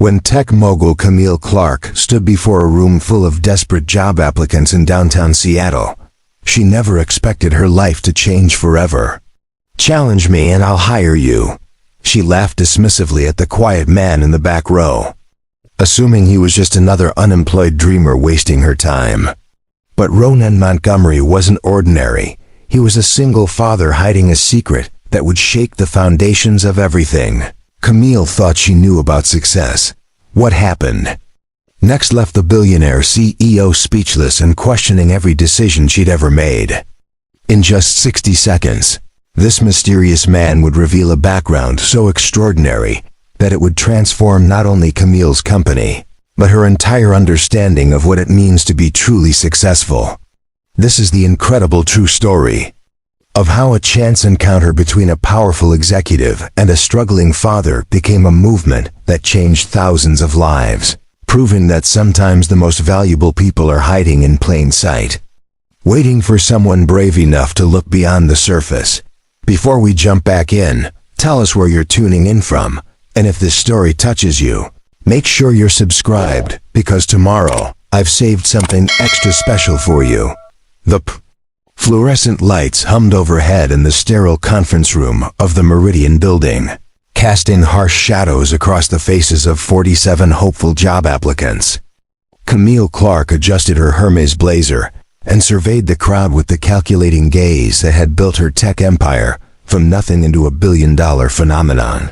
When tech mogul Camille Clark stood before a room full of desperate job applicants in downtown Seattle, she never expected her life to change forever. "Challenge me and I'll hire you," she laughed dismissively at the quiet man in the back row, assuming he was just another unemployed dreamer wasting her time. But Ronan Montgomery wasn't ordinary. He was a single father hiding a secret that would shake the foundations of everything. Camille thought she knew about success. What happened next left the billionaire CEO speechless and questioning every decision she'd ever made. In just 60 seconds, this mysterious man would reveal a background so extraordinary that it would transform not only Camille's company, but her entire understanding of what it means to be truly successful. This is the incredible true story of how a chance encounter between a powerful executive and a struggling father became a movement that changed thousands of lives, proving that sometimes the most valuable people are hiding in plain sight, waiting for someone brave enough to look beyond the surface. Before we jump back in, tell us where you're tuning in from, and if this story touches you, make sure you're subscribed, because tomorrow, I've saved something extra special for you. The fluorescent lights hummed overhead in the sterile conference room of the Meridian building, casting harsh shadows across the faces of 47 hopeful job applicants. Camille Clark adjusted her Hermes blazer and surveyed the crowd with the calculating gaze that had built her tech empire from nothing into a billion-dollar phenomenon.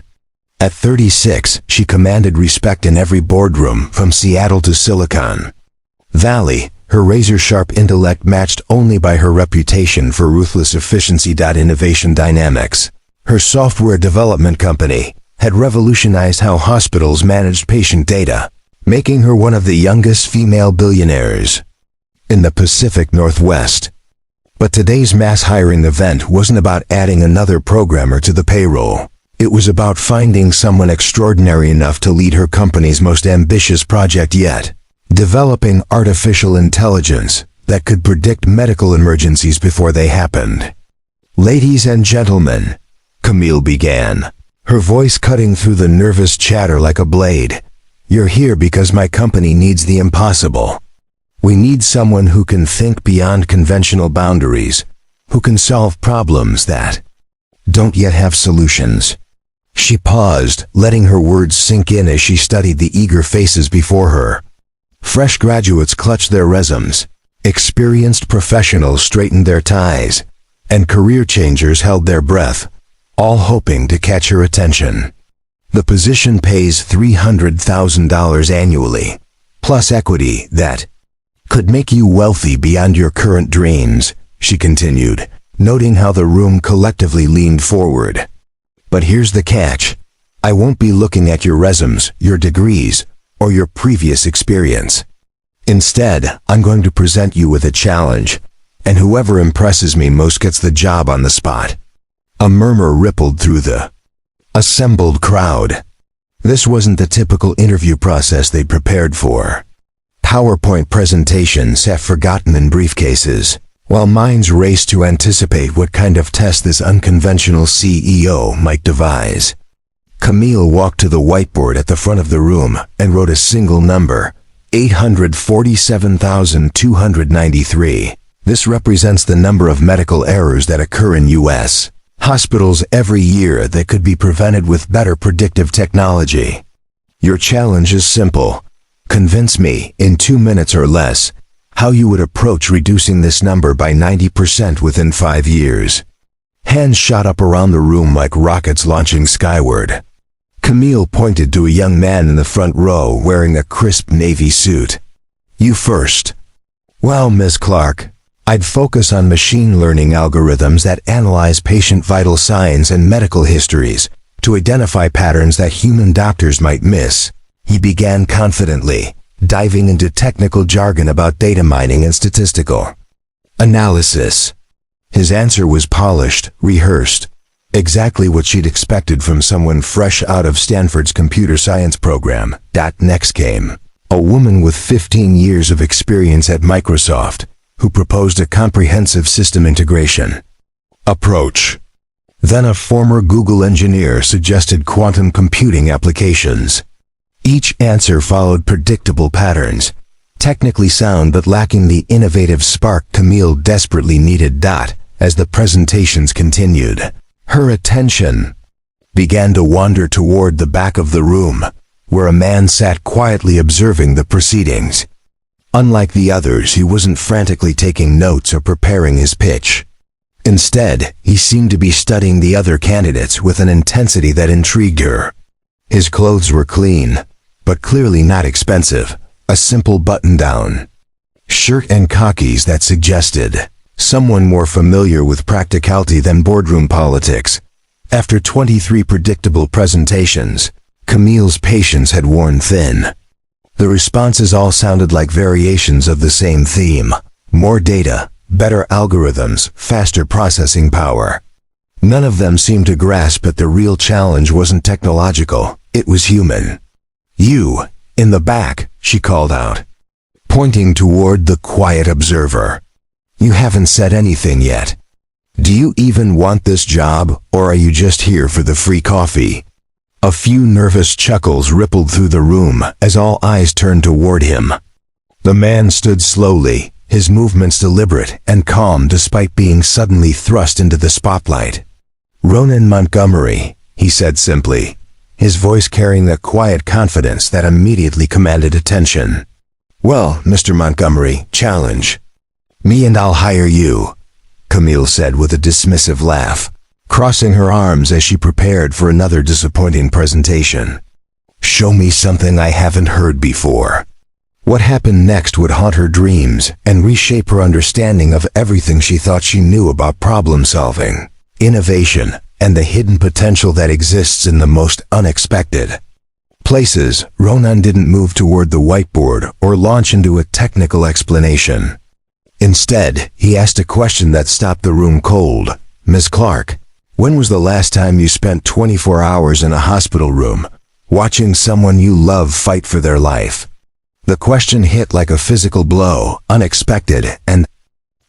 At 36, she commanded respect in every boardroom from Seattle to Silicon Valley, her razor-sharp intellect matched only by her reputation for ruthless efficiency. Innovation Dynamics, her software development company, had revolutionized how hospitals managed patient data, making her one of the youngest female billionaires in the Pacific Northwest. But today's mass hiring event wasn't about adding another programmer to the payroll. It was about finding someone extraordinary enough to lead her company's most ambitious project yet, developing artificial intelligence that could predict medical emergencies before they happened. "Ladies and gentlemen," Camille began, her voice cutting through the nervous chatter like a blade, "you're here because my company needs the impossible. We need someone who can think beyond conventional boundaries, who can solve problems that don't yet have solutions." She paused, letting her words sink in as she studied the eager faces before her. Fresh graduates clutched their resumes, experienced professionals straightened their ties, and career changers held their breath, all hoping to catch her attention. "The position pays $300,000 annually, plus equity that could make you wealthy beyond your current dreams," she continued, noting how the room collectively leaned forward. "But here's the catch. I won't be looking at your resumes, your degrees, or your previous experience. Instead, I'm going to present you with a challenge, and whoever impresses me most gets the job on the spot." A murmur rippled through the assembled crowd. This wasn't the typical interview process they'd prepared for. PowerPoint presentations half forgotten in briefcases, while minds raced to anticipate what kind of test this unconventional CEO might devise. Camille walked to the whiteboard at the front of the room and wrote a single number, 847,293. This represents the number of medical errors that occur in U.S. hospitals every year that could be prevented with better predictive technology. "Your challenge is simple. Convince me, in 2 minutes or less, how you would approach reducing this number by 90% within 5 years." Hands shot up around the room like rockets launching skyward. Camille pointed to a young man in the front row wearing a crisp navy suit. "You first." "Well, Ms. Clark, I'd focus on machine learning algorithms that analyze patient vital signs and medical histories to identify patterns that human doctors might miss," he began confidently, diving into technical jargon about data mining and statistical analysis. His answer was polished, rehearsed, exactly what she'd expected from someone fresh out of Stanford's computer science program. Next came a woman with 15 years of experience at Microsoft, who proposed a comprehensive system integration approach. Then a former Google engineer suggested quantum computing applications. Each answer followed predictable patterns, technically sound but lacking the innovative spark Camille desperately needed. As the presentations continued, her attention began to wander toward the back of the room, where a man sat quietly observing the proceedings. Unlike the others, he wasn't frantically taking notes or preparing his pitch. Instead, he seemed to be studying the other candidates with an intensity that intrigued her. His clothes were clean, but clearly not expensive, a simple button-down shirt and khakis that suggested someone more familiar with practicality than boardroom politics. After 23 predictable presentations, Camille's patience had worn thin. The responses all sounded like variations of the same theme: more data, better algorithms, faster processing power. None of them seemed to grasp that the real challenge wasn't technological, it was human. "You, in the back," she called out, pointing toward the quiet observer. "You haven't said anything yet. Do you even want this job, or are you just here for the free coffee?" A few nervous chuckles rippled through the room as all eyes turned toward him. The man stood slowly, his movements deliberate and calm despite being suddenly thrust into the spotlight. "Ronan Montgomery," he said simply, his voice carrying a quiet confidence that immediately commanded attention. "Well, Mr. Montgomery, challenge me and I'll hire you," Camille said with a dismissive laugh, crossing her arms as she prepared for another disappointing presentation. "Show me something I haven't heard before." What happened next would haunt her dreams and reshape her understanding of everything she thought she knew about problem-solving, innovation, and the hidden potential that exists in the most unexpected places. Ronan didn't move toward the whiteboard or launch into a technical explanation. Instead, he asked a question that stopped the room cold. "Ms. Clark, when was the last time you spent 24 hours in a hospital room, watching someone you love fight for their life?" The question hit like a physical blow, unexpected and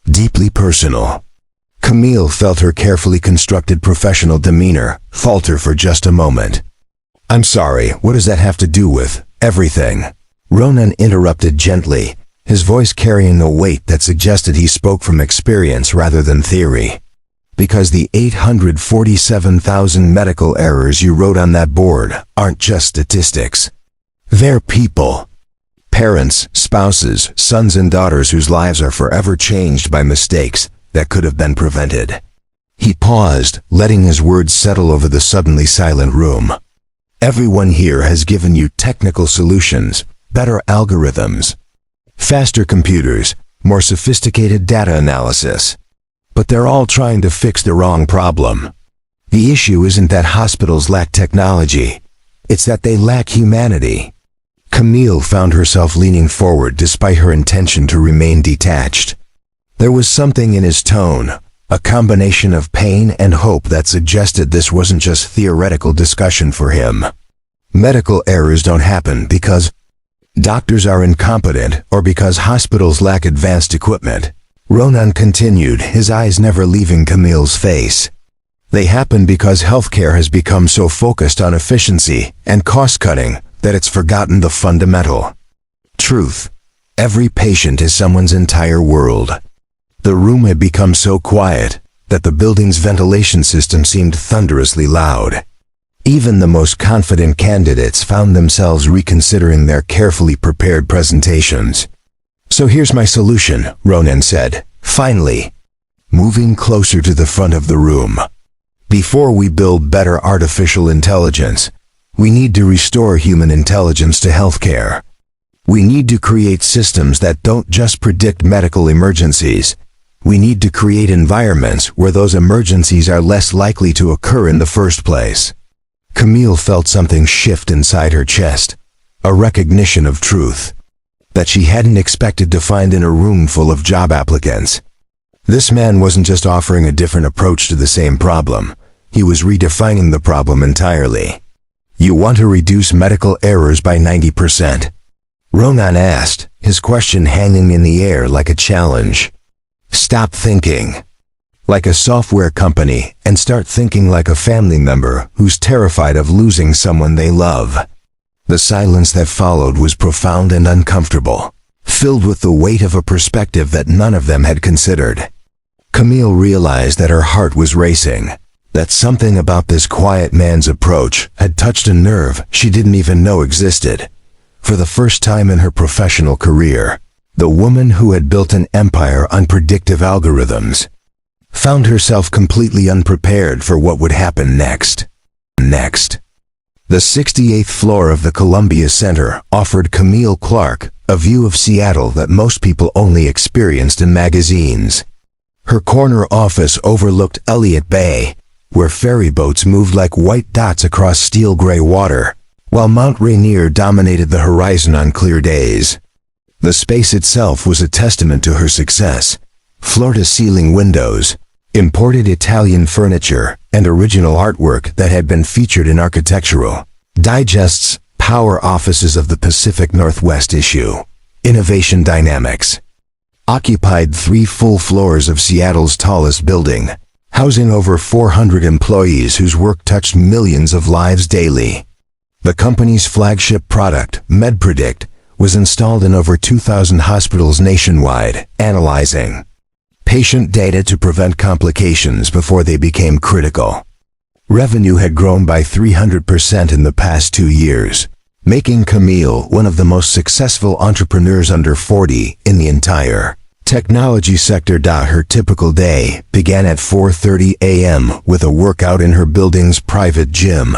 deeply personal. Camille felt her carefully constructed professional demeanor falter for just a moment. "I'm sorry, what does that have to do with everything?" Ronan interrupted gently, his voice carrying a weight that suggested he spoke from experience rather than theory. "Because the 847,000 medical errors you wrote on that board aren't just statistics. They're people. Parents, spouses, sons and daughters whose lives are forever changed by mistakes that could have been prevented." He paused, letting his words settle over the suddenly silent room. "Everyone here has given you technical solutions, better algorithms, faster computers, more sophisticated data analysis. But they're all trying to fix the wrong problem. The issue isn't that hospitals lack technology, it's that they lack humanity." Camille found herself leaning forward despite her intention to remain detached. There was something in his tone, a combination of pain and hope that suggested this wasn't just theoretical discussion for him. Medical errors don't happen because doctors are incompetent or because hospitals lack advanced equipment. Ronan continued, his eyes never leaving Camille's face. They happen because healthcare has become so focused on efficiency and cost-cutting that it's forgotten the fundamental truth. Every patient is someone's entire world. The room had become so quiet that the building's ventilation system seemed thunderously loud. Even the most confident candidates found themselves reconsidering their carefully prepared presentations. "So here's my solution," Ronan said, finally, moving closer to the front of the room. "Before we build better artificial intelligence, we need to restore human intelligence to healthcare. We need to create systems that don't just predict medical emergencies. We need to create environments where those emergencies are less likely to occur in the first place." Camille felt something shift inside her chest, a recognition of truth that she hadn't expected to find in a room full of job applicants. This man wasn't just offering a different approach to the same problem, he was redefining the problem entirely. "You want to reduce medical errors by 90%? Ronan asked, his question hanging in the air like a challenge. "Stop thinking like a software company and start thinking like a family member who's terrified of losing someone they love." The silence that followed was profound and uncomfortable, filled with the weight of a perspective that none of them had considered. Camille realized that her heart was racing, that something about this quiet man's approach had touched a nerve she didn't even know existed. For the first time in her professional career, the woman who had built an empire on predictive algorithms found herself completely unprepared for what would happen next. The 68th floor of the Columbia Center offered Camille Clark a view of Seattle that most people only experienced in magazines. Her corner office overlooked Elliott Bay, where ferry boats moved like white dots across steel-gray water, while Mount Rainier dominated the horizon on clear days. The space itself was a testament to her success. Floor-to-ceiling windows, imported Italian furniture, and original artwork that had been featured in Architectural Digest's Power Offices of the Pacific Northwest issue, Innovation Dynamics, occupied 3 full floors of Seattle's tallest building, housing over 400 employees whose work touched millions of lives daily. The company's flagship product, MedPredict, was installed in over 2,000 hospitals nationwide, analyzing patient data to prevent complications before they became critical. Revenue had grown by 300% in the past 2 years, making Camille one of the most successful entrepreneurs under 40 in the entire technology sector. Her typical day began at 4:30 a.m. with a workout in her building's private gym,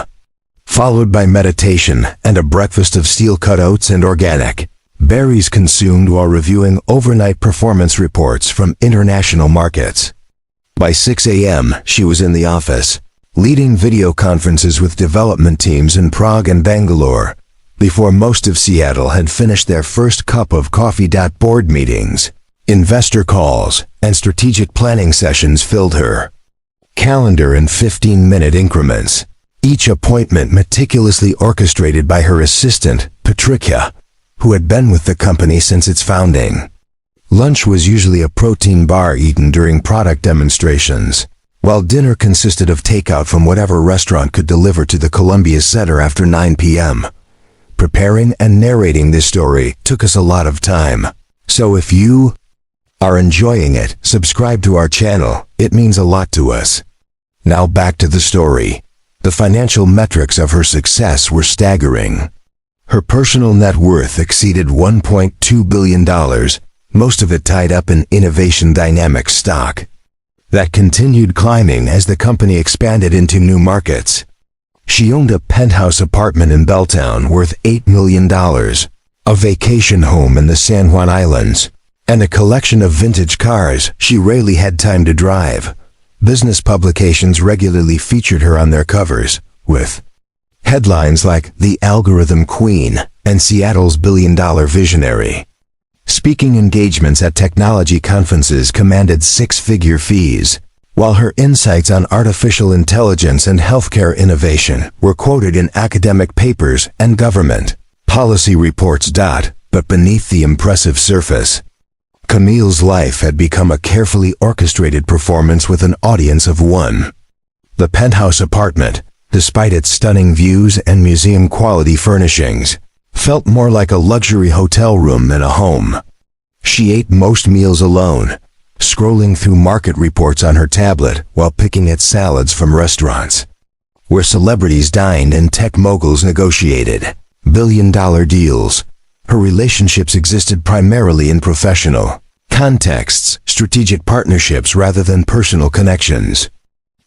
followed by meditation and a breakfast of steel-cut oats and organic berries consumed while reviewing overnight performance reports from international markets. By 6 a.m., she was in the office, leading video conferences with development teams in Prague and Bangalore, before most of Seattle had finished their first cup of coffee. Board meetings, investor calls, and strategic planning sessions filled her calendar in 15-minute increments, each appointment meticulously orchestrated by her assistant, Patricia, who had been with the company since its founding. Lunch was usually a protein bar eaten during product demonstrations, while dinner consisted of takeout from whatever restaurant could deliver to the Columbia Center after 9 p.m. Preparing and narrating this story took us a lot of time, so if you are enjoying it, subscribe to our channel. It means a lot to us. Now back to the story. The financial metrics of her success were staggering. Her personal net worth exceeded $1.2 billion, most of it tied up in Innovation Dynamics stock that continued climbing as the company expanded into new markets. She owned a penthouse apartment in Belltown worth $8 million, a vacation home in the San Juan Islands, and a collection of vintage cars she rarely had time to drive. Business publications regularly featured her on their covers, with headlines like "The Algorithm Queen" and "Seattle's Billion-Dollar Visionary." Speaking engagements at technology conferences commanded 6-figure fees, while her insights on artificial intelligence and healthcare innovation were quoted in academic papers and government policy reports. But beneath the impressive surface, Camille's life had become a carefully orchestrated performance with an audience of one. The penthouse apartment, despite its stunning views and museum-quality furnishings, felt more like a luxury hotel room than a home. She ate most meals alone, scrolling through market reports on her tablet while picking at salads from restaurants where celebrities dined and tech moguls negotiated billion-dollar deals. Her relationships existed primarily in professional contexts, strategic partnerships rather than personal connections.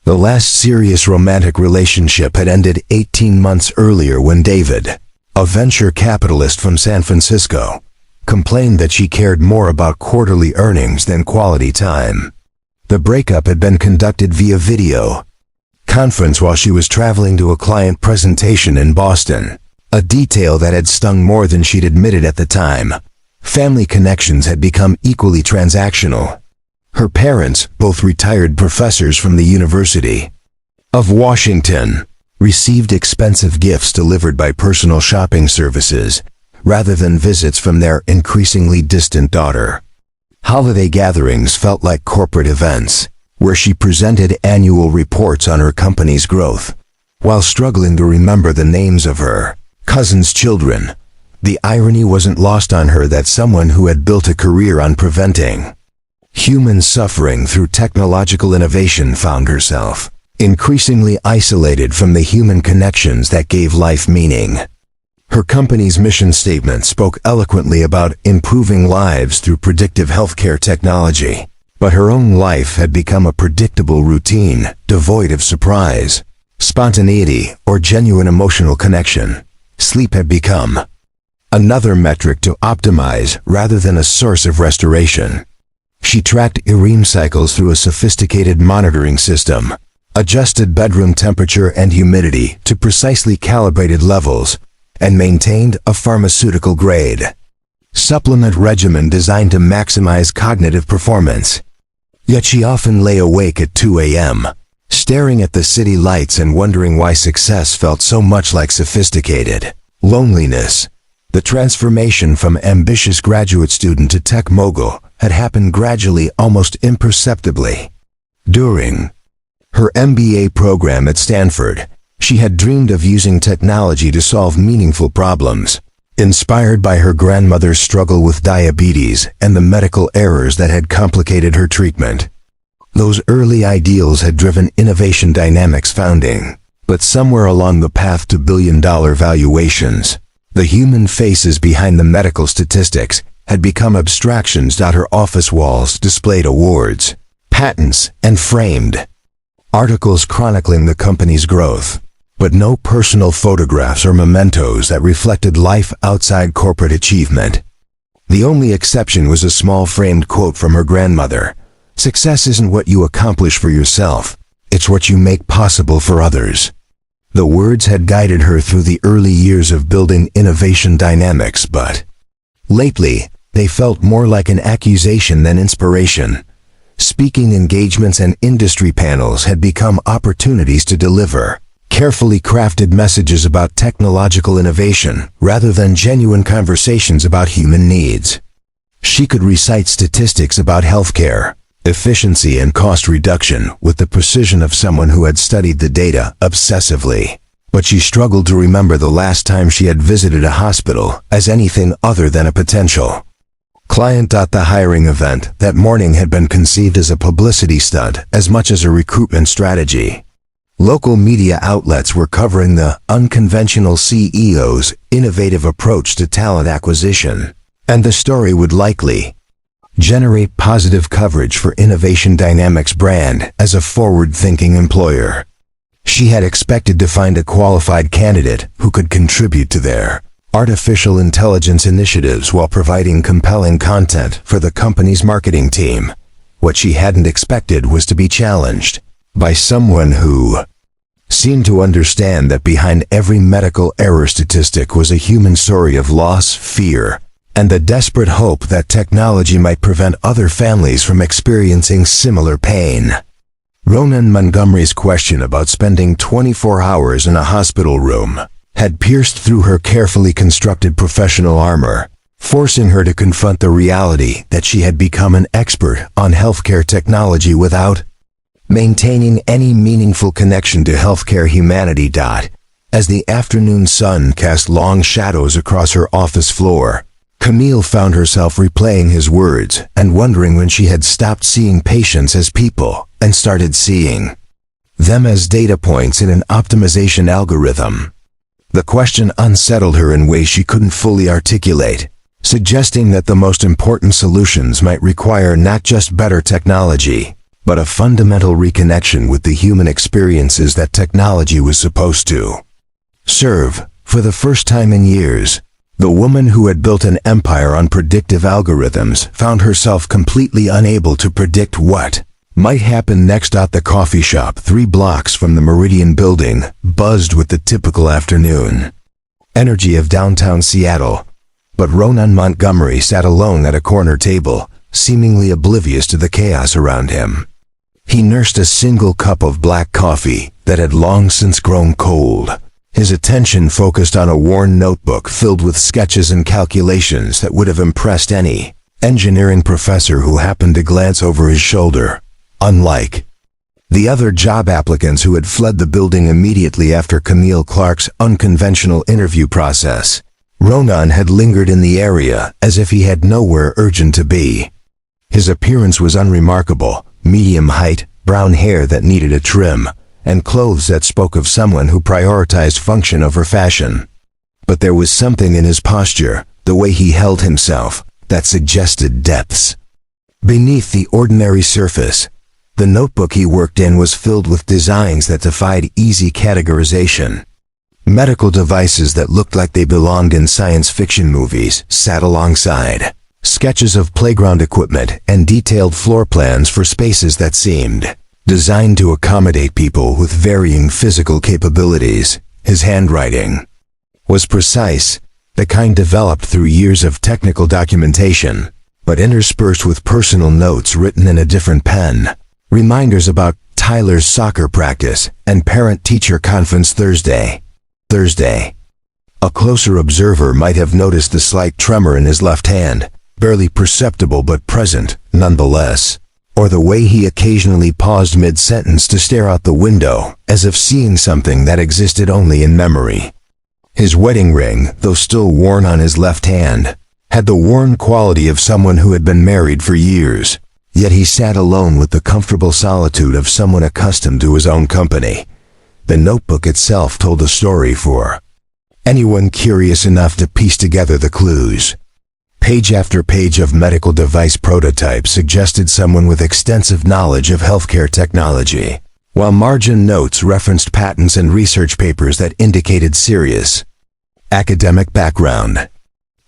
The last serious romantic relationship had ended 18 months earlier when David, a venture capitalist from San Francisco, complained that she cared more about quarterly earnings than quality time. The breakup had been conducted via video conference while she was traveling to a client presentation in Boston, a detail that had stung more than she'd admitted at the time. Family connections had become equally transactional. Her parents, both retired professors from the University of Washington, received expensive gifts delivered by personal shopping services rather than visits from their increasingly distant daughter. Holiday gatherings felt like corporate events, where she presented annual reports on her company's growth, while struggling to remember the names of her Cousins' children. The irony wasn't lost on her that someone who had built a career on preventing human suffering through technological innovation found herself increasingly isolated from the human connections that gave life meaning. Her company's mission statement spoke eloquently about improving lives through predictive healthcare technology, but her own life had become a predictable routine, devoid of surprise, spontaneity, or genuine emotional connection. Sleep had become another metric to optimize rather than a source of restoration. She tracked REM cycles through a sophisticated monitoring system, adjusted bedroom temperature and humidity to precisely calibrated levels, and maintained a pharmaceutical-grade supplement regimen designed to maximize cognitive performance. Yet she often lay awake at 2 a.m., staring at the city lights and wondering why success felt so much like sophisticated loneliness. The transformation from ambitious graduate student to tech mogul had happened gradually, almost imperceptibly. During her MBA program at Stanford, she had dreamed of using technology to solve meaningful problems, inspired by her grandmother's struggle with diabetes and the medical errors that had complicated her treatment. Those early ideals had driven Innovation Dynamics' founding, but somewhere along the path to billion-dollar valuations, the human faces behind the medical statistics had become abstractions. Her office walls displayed awards, patents, and framed articles chronicling the company's growth, but no personal photographs or mementos that reflected life outside corporate achievement. The only exception was a small framed quote from her grandmother: "Success isn't what you accomplish for yourself, it's what you make possible for others." The words had guided her through the early years of building Innovation Dynamics, but lately, they felt more like an accusation than inspiration. Speaking engagements and industry panels had become opportunities to deliver carefully crafted messages about technological innovation rather than genuine conversations about human needs. She could recite statistics about healthcare, efficiency, and cost reduction with the precision of someone who had studied the data obsessively, but she struggled to remember the last time she had visited a hospital as anything other than a potential client. The hiring event that morning had been conceived as a publicity stunt as much as a recruitment strategy. Local media outlets were covering the unconventional CEO's innovative approach to talent acquisition, and the story would likely generate positive coverage for Innovation Dynamics' brand as a forward-thinking employer. She had expected to find a qualified candidate who could contribute to their artificial intelligence initiatives while providing compelling content for the company's marketing team. What she hadn't expected was to be challenged by someone who seemed to understand that behind every medical error statistic was a human story of loss, fear, and the desperate hope that technology might prevent other families from experiencing similar pain. Ronan Montgomery's question about spending 24 hours in a hospital room had pierced through her carefully constructed professional armor, forcing her to confront the reality that she had become an expert on healthcare technology without maintaining any meaningful connection to healthcare humanity. As the afternoon sun cast long shadows across her office floor, Camille found herself replaying his words and wondering when she had stopped seeing patients as people and started seeing them as data points in an optimization algorithm. The question unsettled her in ways she couldn't fully articulate, suggesting that the most important solutions might require not just better technology, but a fundamental reconnection with the human experiences that technology was supposed to serve. For the first time in years, the woman who had built an empire on predictive algorithms found herself completely unable to predict what might happen next. The coffee shop 3 blocks from the Meridian building buzzed with the typical afternoon energy of downtown Seattle, but Ronan Montgomery sat alone at a corner table, seemingly oblivious to the chaos around him. He nursed a single cup of black coffee that had long since grown cold, his attention focused on a worn notebook filled with sketches and calculations that would have impressed any engineering professor who happened to glance over his shoulder. Unlike The other job applicants who had fled the building immediately after Camille Clark's unconventional interview process. Ronan had lingered in the area as if he had nowhere urgent to be. His appearance was unremarkable, medium height, brown hair that needed a trim, and clothes that spoke of someone who prioritized function over fashion. But there was something in his posture, the way he held himself, that suggested depths. Beneath the ordinary surface, the notebook he worked in was filled with designs that defied easy categorization. Medical devices that looked like they belonged in science fiction movies sat alongside sketches of playground equipment and detailed floor plans for spaces that seemed designed to accommodate people with varying physical capabilities. His handwriting was precise, the kind developed through years of technical documentation, but interspersed with personal notes written in a different pen. Reminders about Tyler's soccer practice and parent-teacher conference Thursday. A closer observer might have noticed the slight tremor in his left hand, barely perceptible but present, nonetheless. Or the way he occasionally paused mid-sentence to stare out the window, as if seeing something that existed only in memory. His wedding ring, though still worn on his left hand, had the worn quality of someone who had been married for years. Yet he sat alone with the comfortable solitude of someone accustomed to his own company. The notebook itself told a story for anyone curious enough to piece together the clues. Page after page of medical device prototypes suggested someone with extensive knowledge of healthcare technology, while margin notes referenced patents and research papers that indicated serious academic background.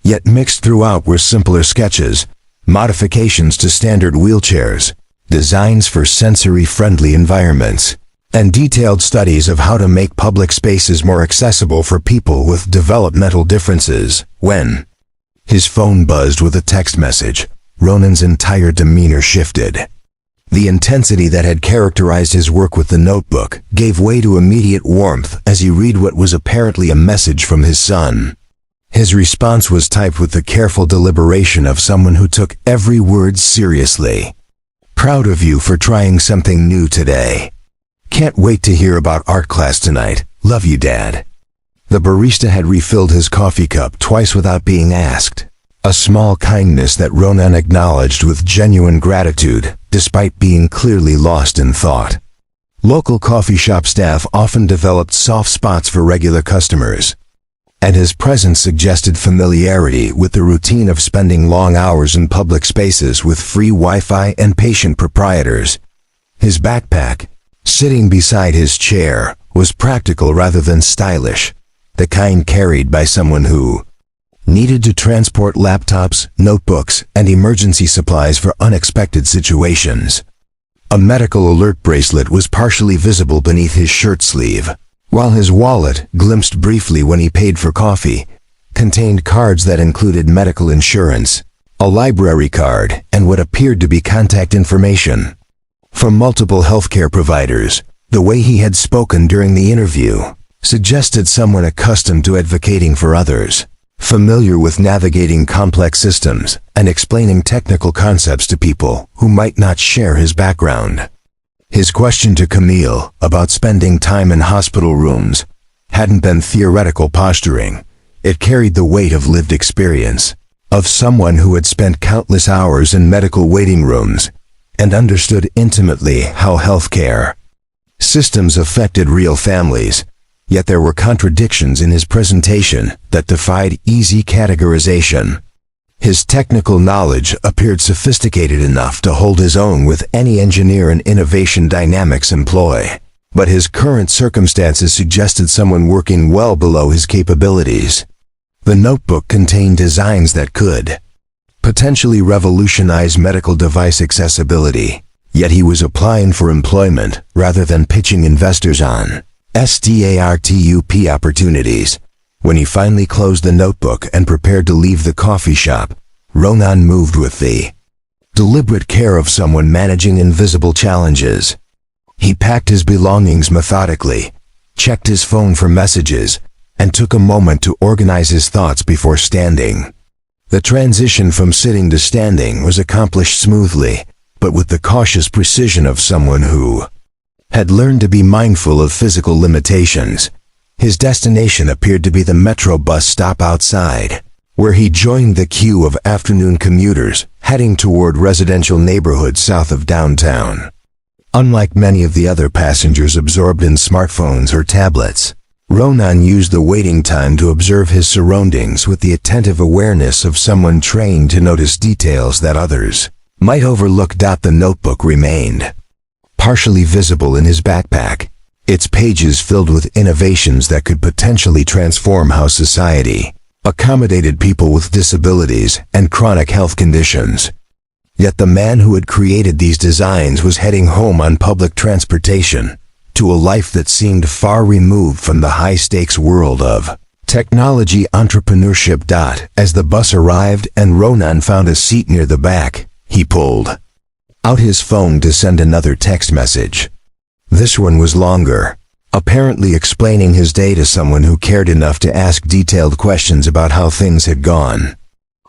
Yet mixed throughout were simpler sketches, modifications to standard wheelchairs, designs for sensory-friendly environments, and detailed studies of how to make public spaces more accessible for people with developmental differences. When his phone buzzed with a text message, Ronan's entire demeanor shifted. The intensity that had characterized his work with the notebook gave way to immediate warmth as he read what was apparently a message from his son. His response was typed with the careful deliberation of someone who took every word seriously. Proud of you for trying something new today. Can't wait to hear about art class tonight. Love you, Dad. The barista had refilled his coffee cup twice without being asked. A small kindness that Ronan acknowledged with genuine gratitude, despite being clearly lost in thought. Local coffee shop staff often developed soft spots for regular customers, and his presence suggested familiarity with the routine of spending long hours in public spaces with free Wi-Fi and patient proprietors. His backpack, sitting beside his chair, was practical rather than stylish, the kind carried by someone who needed to transport laptops, notebooks, and emergency supplies for unexpected situations. A medical alert bracelet was partially visible beneath his shirt sleeve, while his wallet, glimpsed briefly when he paid for coffee, contained cards that included medical insurance, a library card, and what appeared to be contact information from multiple healthcare providers. The way he had spoken during the interview suggested someone accustomed to advocating for others, familiar with navigating complex systems and explaining technical concepts to people who might not share his background. His question to Camille about spending time in hospital rooms hadn't been theoretical posturing. It carried the weight of lived experience, of someone who had spent countless hours in medical waiting rooms and understood intimately how healthcare systems affected real families. Yet there were contradictions in his presentation that defied easy categorization. His technical knowledge appeared sophisticated enough to hold his own with any engineer and innovation dynamics employ, but his current circumstances suggested someone working well below his capabilities. The notebook contained designs that could potentially revolutionize medical device accessibility, yet he was applying for employment rather than pitching investors on STARTUP opportunities. When he finally closed the notebook and prepared to leave the coffee shop, Ronan moved with the deliberate care of someone managing invisible challenges. He packed his belongings methodically, checked his phone for messages, and took a moment to organize his thoughts before standing. The transition from sitting to standing was accomplished smoothly, but with the cautious precision of someone who had learned to be mindful of physical limitations. His destination appeared to be the metro bus stop outside, where he joined the queue of afternoon commuters heading toward residential neighborhoods south of downtown. Unlike many of the other passengers absorbed in smartphones or tablets, Ronan used the waiting time to observe his surroundings with the attentive awareness of someone trained to notice details that others might overlook. The notebook remained partially visible in his backpack, its pages filled with innovations that could potentially transform how society accommodated people with disabilities and chronic health conditions. Yet the man who had created these designs was heading home on public transportation, to a life that seemed far removed from the high-stakes world of technology entrepreneurship. As the bus arrived and Ronan found a seat near the back, he pulled out his phone to send another text message. This one was longer, apparently explaining his day to someone who cared enough to ask detailed questions about how things had gone.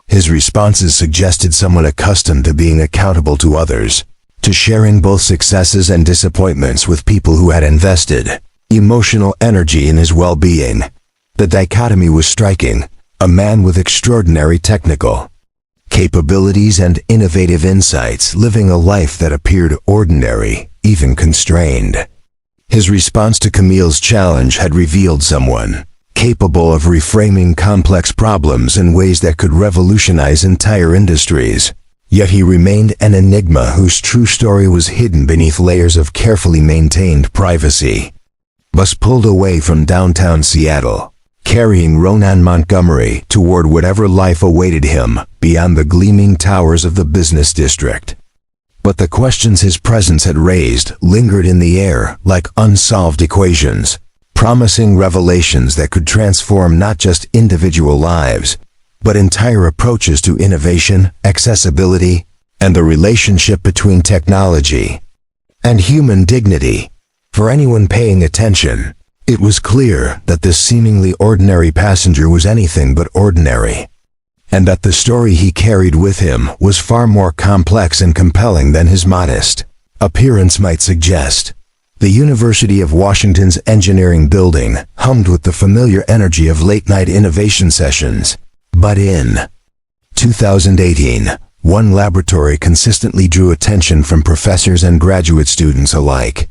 His responses suggested someone accustomed to being accountable to others, to sharing both successes and disappointments with people who had invested emotional energy in his well-being. The dichotomy was striking: a man with extraordinary technical capabilities and innovative insights living a life that appeared ordinary, even constrained. His response to Camille's challenge had revealed someone capable of reframing complex problems in ways that could revolutionize entire industries. Yet he remained an enigma whose true story was hidden beneath layers of carefully maintained privacy. Bus pulled away from downtown Seattle, carrying Ronan Montgomery toward whatever life awaited him beyond the gleaming towers of the business district. But the questions his presence had raised lingered in the air like unsolved equations, promising revelations that could transform not just individual lives, but entire approaches to innovation, accessibility, and the relationship between technology and human dignity. For anyone paying attention, it was clear that this seemingly ordinary passenger was anything but ordinary, and that the story he carried with him was far more complex and compelling than his modest appearance might suggest. The University of Washington's engineering building hummed with the familiar energy of late-night innovation sessions. But in 2018, one laboratory consistently drew attention from professors and graduate students alike.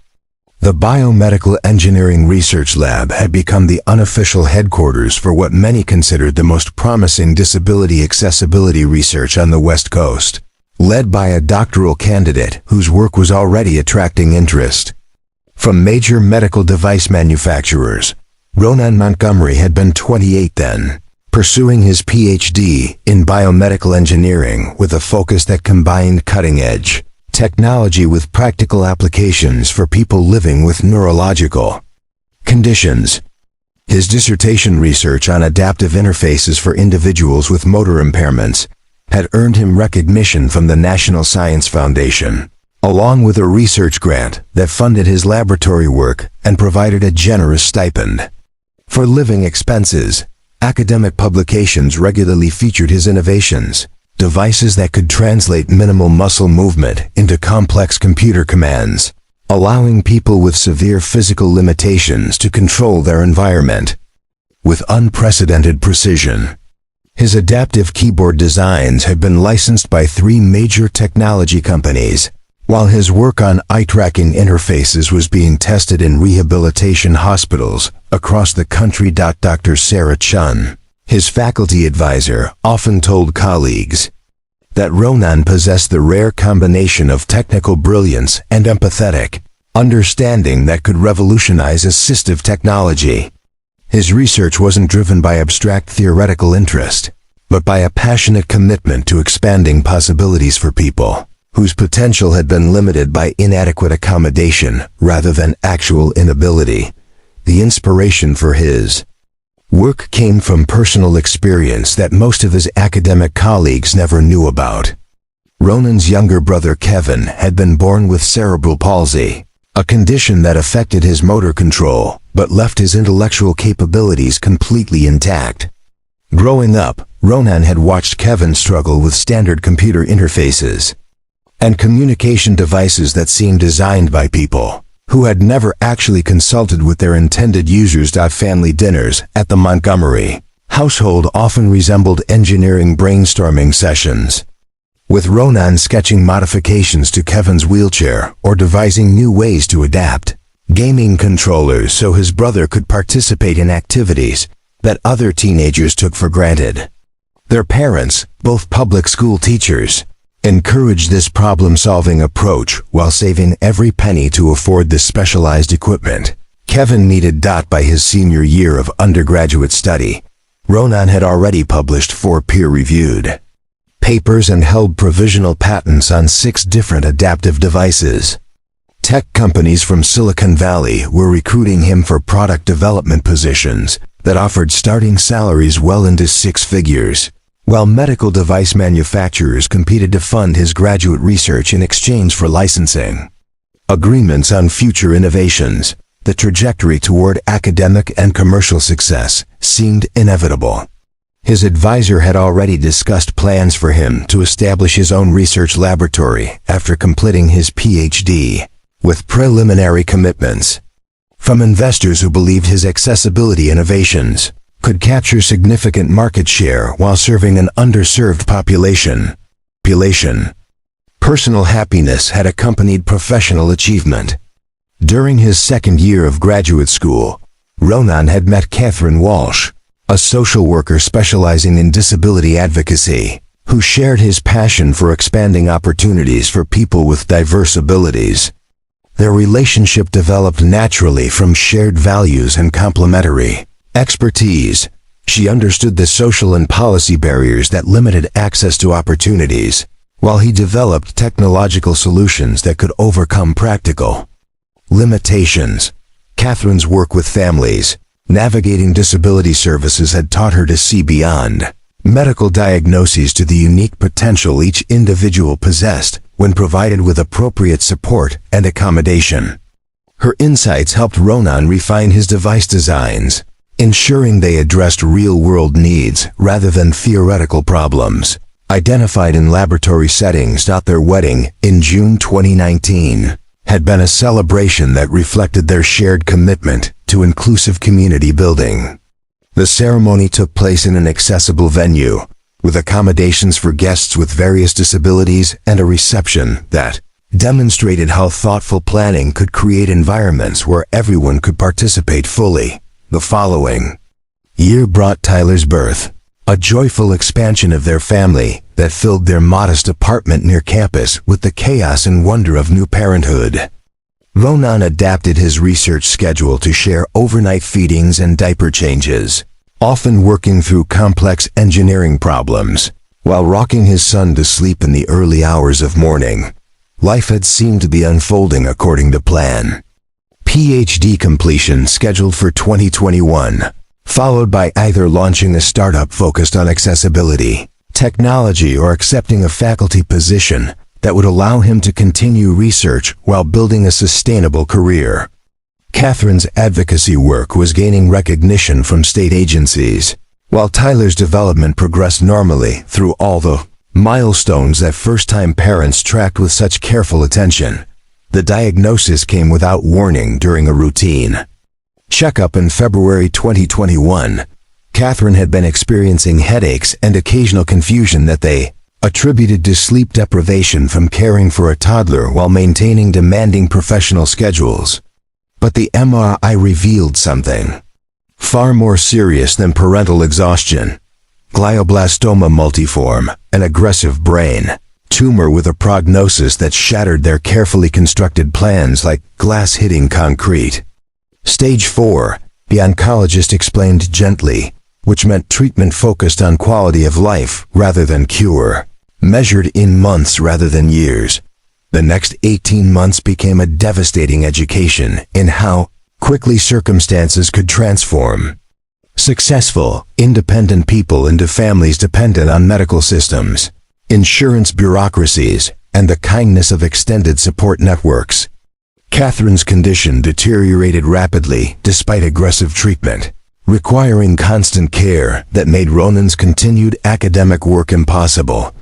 The Biomedical Engineering Research Lab had become the unofficial headquarters for what many considered the most promising disability accessibility research on the West Coast, led by a doctoral candidate whose work was already attracting interest from major medical device manufacturers. Ronan Montgomery had been 28 then, pursuing his PhD in biomedical engineering with a focus that combined cutting-edge technology with practical applications for people living with neurological conditions. His dissertation research on adaptive interfaces for individuals with motor impairments had earned him recognition from the National Science Foundation, along with a research grant that funded his laboratory work and provided a generous stipend for living expenses. Academic publications regularly featured his innovations, devices that could translate minimal muscle movement into complex computer commands, allowing people with severe physical limitations to control their environment with unprecedented precision. His adaptive keyboard designs had been licensed by 3 major technology companies, while his work on eye-tracking interfaces was being tested in rehabilitation hospitals across the country. Dr. Sarah Chun, his faculty advisor, often told colleagues that Ronan possessed the rare combination of technical brilliance and empathetic understanding that could revolutionize assistive technology. His research wasn't driven by abstract theoretical interest, but by a passionate commitment to expanding possibilities for people whose potential had been limited by inadequate accommodation rather than actual inability. The inspiration for his work came from personal experience that most of his academic colleagues never knew about. Ronan's younger brother Kevin had been born with cerebral palsy, a condition that affected his motor control but left his intellectual capabilities completely intact. Growing up, Ronan had watched Kevin struggle with standard computer interfaces and communication devices that seemed designed by people who had never actually consulted with their intended users. Family dinners at the Montgomery household often resembled engineering brainstorming sessions, with Ronan sketching modifications to Kevin's wheelchair or devising new ways to adapt gaming controllers so his brother could participate in activities that other teenagers took for granted. Their parents, both public school teachers, encouraged this problem-solving approach while saving every penny to afford the specialized equipment Kevin needed. By his senior year of undergraduate study, Ronan had already published 4 peer-reviewed papers and held provisional patents on 6 different adaptive devices. Tech companies from Silicon Valley were recruiting him for product development positions that offered starting salaries well into 6 figures, while medical device manufacturers competed to fund his graduate research in exchange for licensing agreements on future innovations. The trajectory toward academic and commercial success seemed inevitable. His advisor had already discussed plans for him to establish his own research laboratory after completing his PhD, with preliminary commitments from investors who believed his accessibility innovations could capture significant market share while serving an underserved population. Personal happiness had accompanied professional achievement. During his second year of graduate school, Ronan had met Catherine Walsh, a social worker specializing in disability advocacy, who shared his passion for expanding opportunities for people with diverse abilities. Their relationship developed naturally from shared values and complementary expertise. She understood the social and policy barriers that limited access to opportunities, while he developed technological solutions that could overcome practical limitations. Catherine's work with families navigating disability services had taught her to see beyond medical diagnoses to the unique potential each individual possessed when provided with appropriate support and accommodation. Her insights helped Ronan refine his device designs, ensuring they addressed real-world needs rather than theoretical problems identified in laboratory settings. Their wedding, in June 2019, had been a celebration that reflected their shared commitment to inclusive community building. The ceremony took place in an accessible venue, with accommodations for guests with various disabilities and a reception that demonstrated how thoughtful planning could create environments where everyone could participate fully. The following year brought Tyler's birth, a joyful expansion of their family that filled their modest apartment near campus with the chaos and wonder of new parenthood. Ronan adapted his research schedule to share overnight feedings and diaper changes, often working through complex engineering problems, while rocking his son to sleep in the early hours of morning. Life had seemed to be unfolding according to plan. PhD completion scheduled for 2021, followed by either launching a startup focused on accessibility technology or accepting a faculty position that would allow him to continue research while building a sustainable career. Catherine's advocacy work was gaining recognition from state agencies, while Tyler's development progressed normally through all the milestones that first-time parents tracked with such careful attention. The diagnosis came without warning during a routine checkup in February 2021. Catherine had been experiencing headaches and occasional confusion that they attributed to sleep deprivation from caring for a toddler while maintaining demanding professional schedules. But the MRI revealed something far more serious than parental exhaustion: glioblastoma multiforme, an aggressive brain tumor with a prognosis that shattered their carefully constructed plans like glass hitting concrete. Stage 4, the oncologist explained gently, which meant treatment focused on quality of life rather than cure, measured in months rather than years. The next 18 months became a devastating education in how quickly circumstances could transform successful, independent people into families dependent on medical systems, insurance bureaucracies, and the kindness of extended support networks. Catherine's condition deteriorated rapidly despite aggressive treatment, requiring constant care that made Ronan's continued academic work impossible.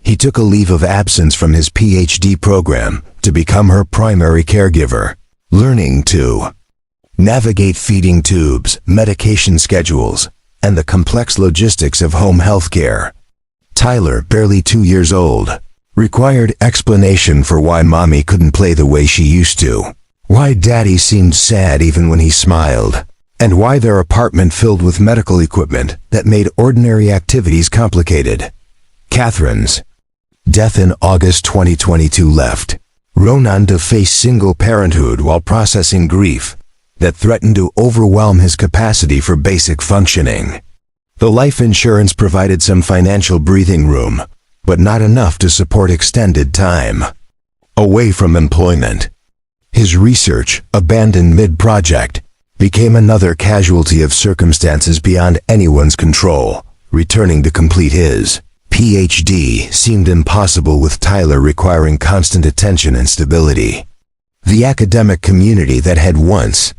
He took a leave of absence from his PhD program to become her primary caregiver, learning to navigate feeding tubes, medication schedules, and the complex logistics of home health care. Tyler, barely 2 years old, required explanation for why mommy couldn't play the way she used to, why daddy seemed sad even when he smiled, and why their apartment filled with medical equipment that made ordinary activities complicated. Catherine's death in August 2022 left Ronan to face single parenthood while processing grief that threatened to overwhelm his capacity for basic functioning. The life insurance provided some financial breathing room, but not enough to support extended time away from employment. His research, abandoned mid-project, became another casualty of circumstances beyond anyone's control. Returning to complete his PhD seemed impossible with Tyler requiring constant attention and stability. The academic community that had once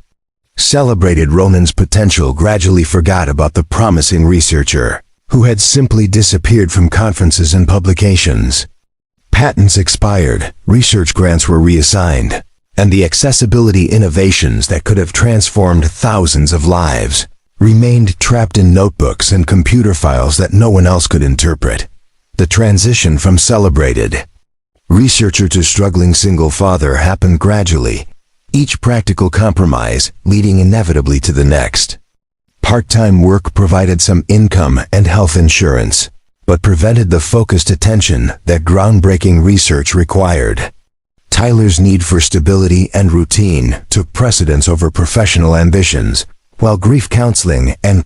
celebrated Ronan's potential gradually forgot about the promising researcher, who had simply disappeared from conferences and publications. Patents expired, research grants were reassigned, and the accessibility innovations that could have transformed thousands of lives remained trapped in notebooks and computer files that no one else could interpret. The transition from celebrated researcher to struggling single father happened gradually, each practical compromise leading inevitably to the next. Part-time work provided some income and health insurance, but prevented the focused attention that groundbreaking research required. Tyler's need for stability and routine took precedence over professional ambitions, while grief counseling and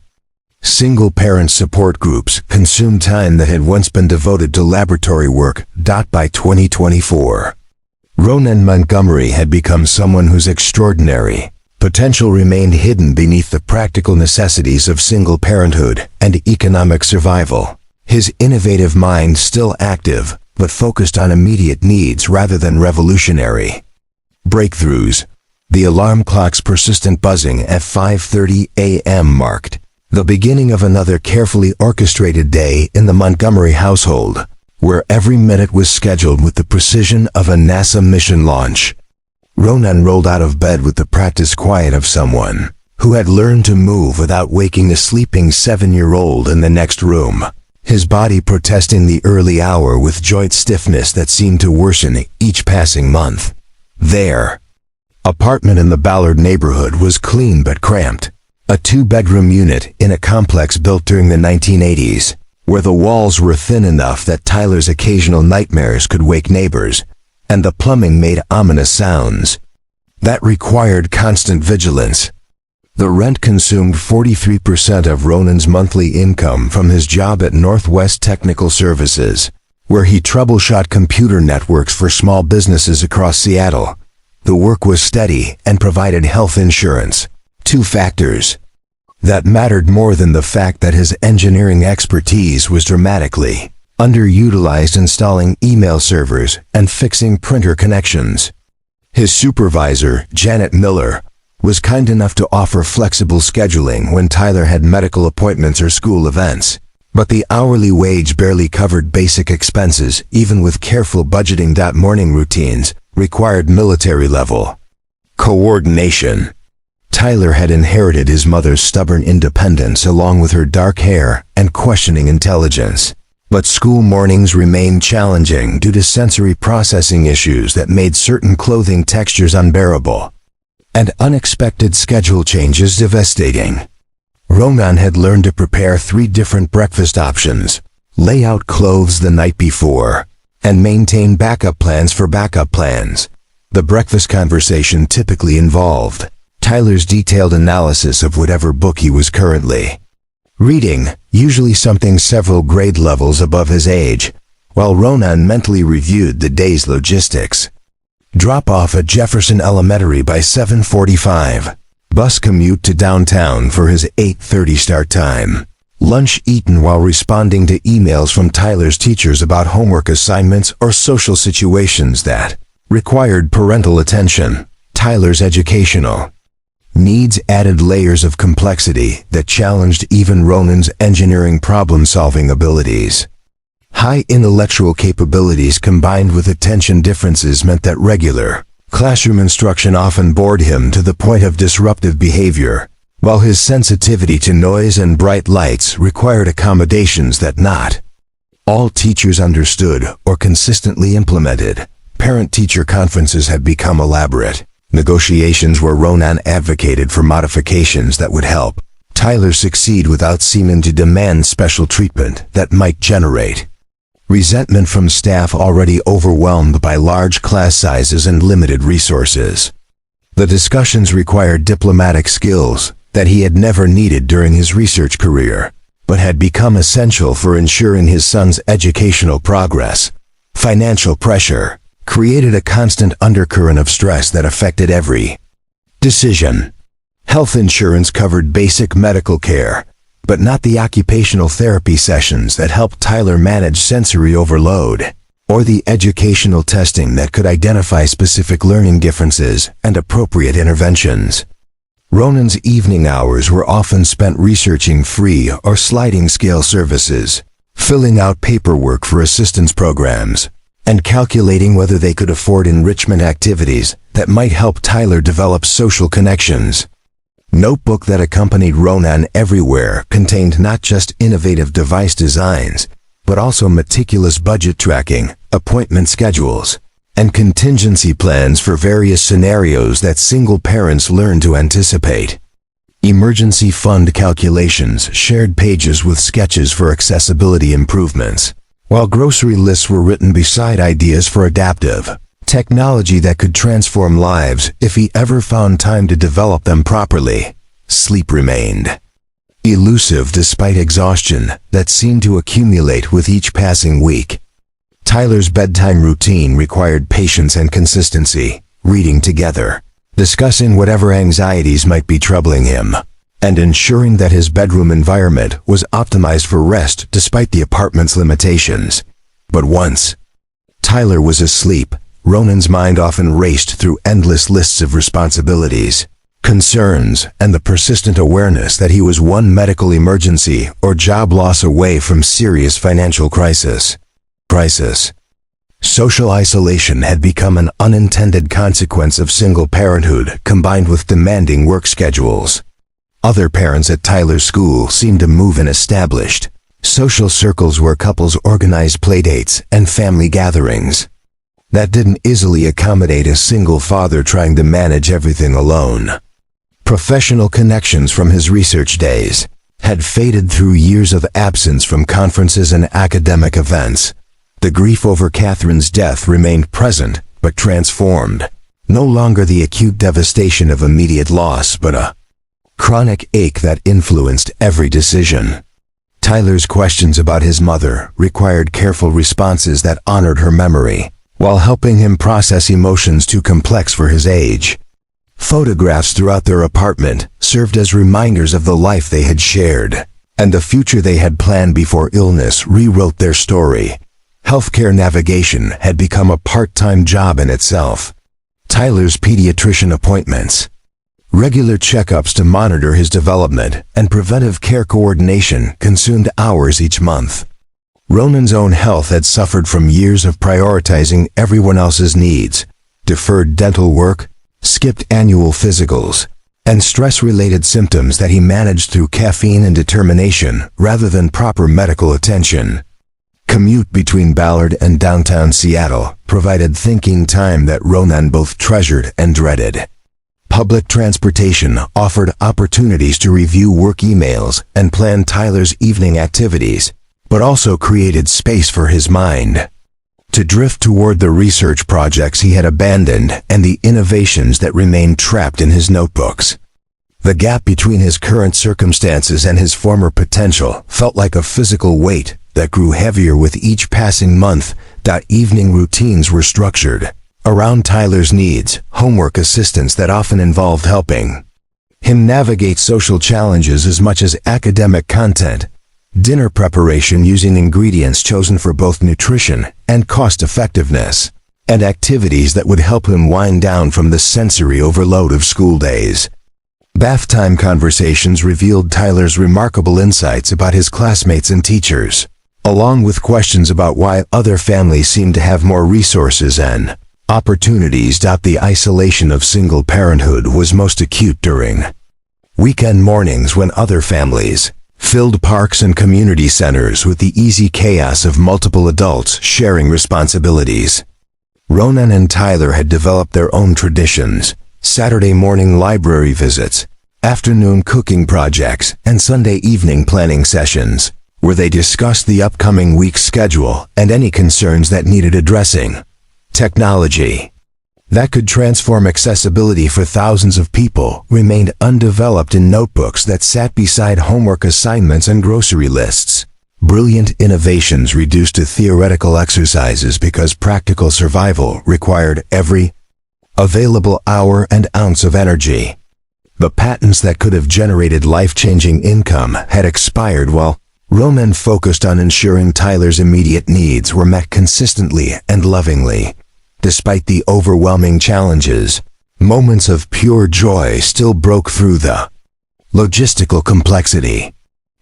single-parent support groups consumed time that had once been devoted to laboratory work. By 2024, Ronan Montgomery had become someone whose extraordinary potential remained hidden beneath the practical necessities of single parenthood and economic survival. His innovative mind still active, but focused on immediate needs rather than revolutionary breakthroughs. The alarm clock's persistent buzzing at 5:30 a.m. marked the beginning of another carefully orchestrated day in the Montgomery household, where every minute was scheduled with the precision of a NASA mission launch. Ronan rolled out of bed with the practiced quiet of someone who had learned to move without waking a sleeping 7-year-old in the next room, his body protesting the early hour with joint stiffness that seemed to worsen each passing month. Their apartment in the Ballard neighborhood was clean but cramped, a 2-bedroom unit in a complex built during the 1980s, where the walls were thin enough that Tyler's occasional nightmares could wake neighbors, and the plumbing made ominous sounds that required constant vigilance. The rent consumed 43% of Ronan's monthly income from his job at Northwest Technical Services, where he troubleshot computer networks for small businesses across Seattle. The work was steady and provided health insurance, 2 factors that mattered more than the fact that his engineering expertise was dramatically underutilized installing email servers and fixing printer connections. His supervisor, Janet Miller, was kind enough to offer flexible scheduling when Tyler had medical appointments or school events, but the hourly wage barely covered basic expenses even with careful budgeting. Morning routines required military-level coordination. Tyler had inherited his mother's stubborn independence along with her dark hair and questioning intelligence. But school mornings remained challenging due to sensory processing issues that made certain clothing textures unbearable, and unexpected schedule changes devastating. Ronan had learned to prepare 3 different breakfast options, lay out clothes the night before, and maintain backup plans for backup plans. The breakfast conversation typically involved Tyler's detailed analysis of whatever book he was currently reading, usually something several grade levels above his age, while Ronan mentally reviewed the day's logistics. Drop-off at Jefferson Elementary by 7:45. Bus commute to downtown for his 8:30 start time. Lunch eaten while responding to emails from Tyler's teachers about homework assignments or social situations that required parental attention. Tyler's educational needs added layers of complexity that challenged even Ronan's engineering problem-solving abilities. High intellectual capabilities combined with attention differences meant that regular Classroom instruction often bored him to the point of disruptive behavior, while his sensitivity to noise and bright lights required accommodations that not all teachers understood or consistently implemented. Parent-teacher conferences had become elaborate negotiations where Ronan advocated for modifications that would help Tyler succeed without seeming to demand special treatment that might generate resentment from staff already overwhelmed by large class sizes and limited resources. The discussions required diplomatic skills that he had never needed during his research career, but had become essential for ensuring his son's educational progress. Financial pressure created a constant undercurrent of stress that affected every decision. Health insurance covered basic medical care, but not the occupational therapy sessions that helped Tyler manage sensory overload, or the educational testing that could identify specific learning differences and appropriate interventions. Ronan's evening hours were often spent researching free or sliding scale services, filling out paperwork for assistance programs, and calculating whether they could afford enrichment activities that might help Tyler develop social connections. Notebook that accompanied Ronan everywhere contained not just innovative device designs, but also meticulous budget tracking, appointment schedules, and contingency plans for various scenarios that single parents learn to anticipate. Emergency fund calculations shared pages with sketches for accessibility improvements, while grocery lists were written beside ideas for adaptive technology that could transform lives if he ever found time to develop them properly. Sleep remained elusive despite exhaustion that seemed to accumulate with each passing week. Tyler's bedtime routine required patience and consistency, reading together, discussing whatever anxieties might be troubling him, and ensuring that his bedroom environment was optimized for rest despite the apartment's limitations. But once Tyler was asleep, Ronan's mind often raced through endless lists of responsibilities, concerns, and the persistent awareness that he was one medical emergency or job loss away from serious financial crisis. Social isolation had become an unintended consequence of single parenthood combined with demanding work schedules. Other parents at Tyler's school seemed to move in established social circles where couples organized playdates and family gatherings that didn't easily accommodate a single father trying to manage everything alone. Professional connections from his research days had faded through years of absence from conferences and academic events. The grief over Catherine's death remained present, but transformed. No longer the acute devastation of immediate loss, but a chronic ache that influenced every decision. Tyler's questions about his mother required careful responses that honored her memory, while helping him process emotions too complex for his age. Photographs throughout their apartment served as reminders of the life they had shared, and the future they had planned before illness rewrote their story. Healthcare navigation had become a part-time job in itself. Tyler's pediatrician appointments, regular checkups to monitor his development, and preventive care coordination consumed hours each month. Ronan's own health had suffered from years of prioritizing everyone else's needs, deferred dental work, skipped annual physicals, and stress-related symptoms that he managed through caffeine and determination rather than proper medical attention. Commute between Ballard and downtown Seattle provided thinking time that Ronan both treasured and dreaded. Public transportation offered opportunities to review work emails and plan Tyler's evening activities, but also created space for his mind to drift toward the research projects he had abandoned and the innovations that remained trapped in his notebooks. The gap between his current circumstances and his former potential felt like a physical weight that grew heavier with each passing month. Evening routines were structured around Tyler's needs, homework assistance that often involved helping him navigate social challenges as much as academic content, dinner preparation using ingredients chosen for both nutrition and cost-effectiveness, and activities that would help him wind down from the sensory overload of school days. Bath time conversations revealed Tyler's remarkable insights about his classmates and teachers, along with questions about why other families seemed to have more resources and opportunities. The isolation of single parenthood was most acute during weekend mornings when other families filled parks and community centers with the easy chaos of multiple adults sharing responsibilities. Ronan and Tyler had developed their own traditions: Saturday morning library visits, afternoon cooking projects, and Sunday evening planning sessions, where they discussed the upcoming week's schedule and any concerns that needed addressing. Technology that could transform accessibility for thousands of people remained undeveloped in notebooks that sat beside homework assignments and grocery lists. Brilliant innovations reduced to theoretical exercises because practical survival required every available hour and ounce of energy. The patents that could have generated life-changing income had expired while Ronan focused on ensuring Tyler's immediate needs were met consistently and lovingly. Despite the overwhelming challenges, moments of pure joy still broke through the logistical complexity.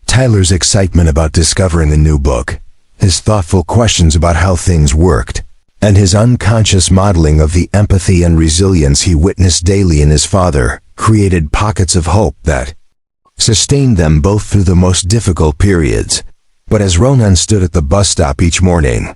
Tyler's excitement about discovering a new book, his thoughtful questions about how things worked, and his unconscious modeling of the empathy and resilience he witnessed daily in his father created pockets of hope that sustained them both through the most difficult periods. But as Ronan stood at the bus stop each morning,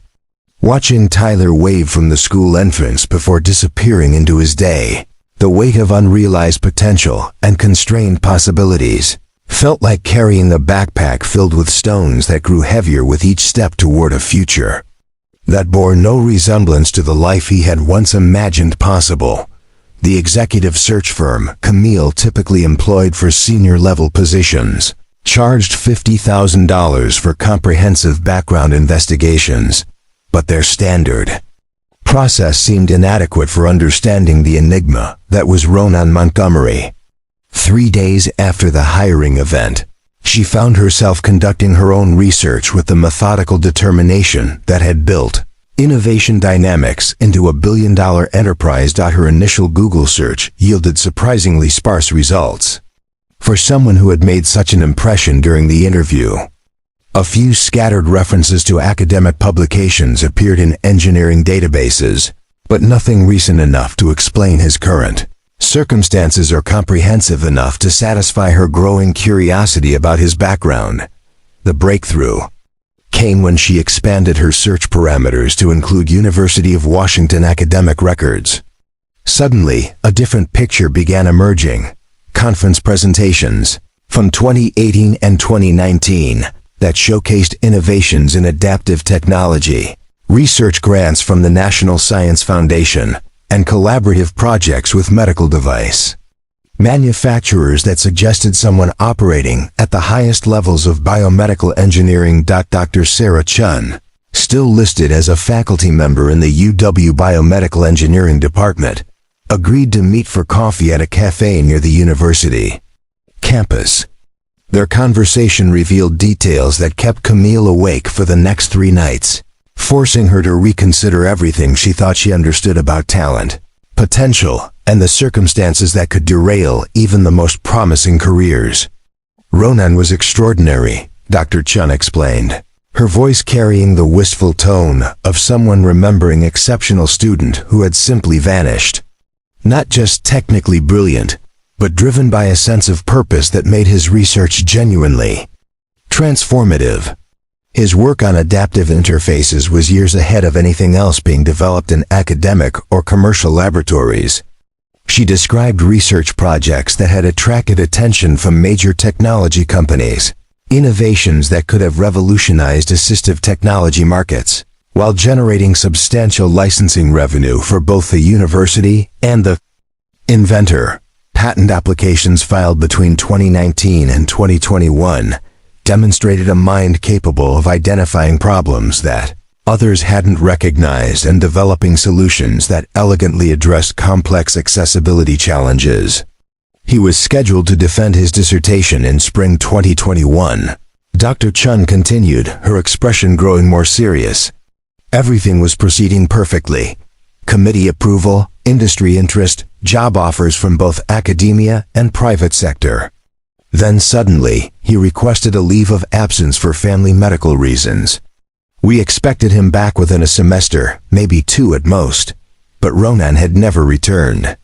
watching Tyler wave from the school entrance before disappearing into his day, the weight of unrealized potential and constrained possibilities felt like carrying a backpack filled with stones that grew heavier with each step toward a future that bore no resemblance to the life he had once imagined possible. The executive search firm Camille typically employed for senior-level positions charged $50,000 for comprehensive background investigations, but their standard process seemed inadequate for understanding the enigma that was Ronan Montgomery. 3 days after the hiring event, she found herself conducting her own research with the methodical determination that had built Innovation Dynamics into a billion-dollar enterprise. Her initial Google search yielded surprisingly sparse results for someone who had made such an impression during the interview. A few scattered references to academic publications appeared in engineering databases, but nothing recent enough to explain his current circumstances or comprehensive enough to satisfy her growing curiosity about his background. The breakthrough came when she expanded her search parameters to include University of Washington academic records. Suddenly, a different picture began emerging: conference presentations from 2018 and 2019 that showcased innovations in adaptive technology, research grants from the National Science Foundation, and collaborative projects with medical device manufacturers that suggested someone operating at the highest levels of biomedical engineering. Dr. Sarah Chun, still listed as a faculty member in the UW Biomedical Engineering Department, agreed to meet for coffee at a cafe near the university campus. Their conversation revealed details that kept Camille awake for the next 3 nights, forcing her to reconsider everything she thought she understood about talent, potential, and the circumstances that could derail even the most promising careers. Ronan was extraordinary, Dr. Chun explained, her voice carrying the wistful tone of someone remembering an exceptional student who had simply vanished. Not just technically brilliant, but driven by a sense of purpose that made his research genuinely transformative. His work on adaptive interfaces was years ahead of anything else being developed in academic or commercial laboratories. She described research projects that had attracted attention from major technology companies, innovations that could have revolutionized assistive technology markets, while generating substantial licensing revenue for both the university and the inventor. Patent applications filed between 2019 and 2021 demonstrated a mind capable of identifying problems that others hadn't recognized and developing solutions that elegantly address complex accessibility challenges. He was scheduled to defend his dissertation in spring 2021. Dr. Chun continued, her expression growing more serious. Everything was proceeding perfectly. Committee approval, industry interest, job offers from both academia and private sector. Then suddenly, he requested a leave of absence for family medical reasons. We expected him back within a semester, maybe 2 at most. but Ronan had never returned.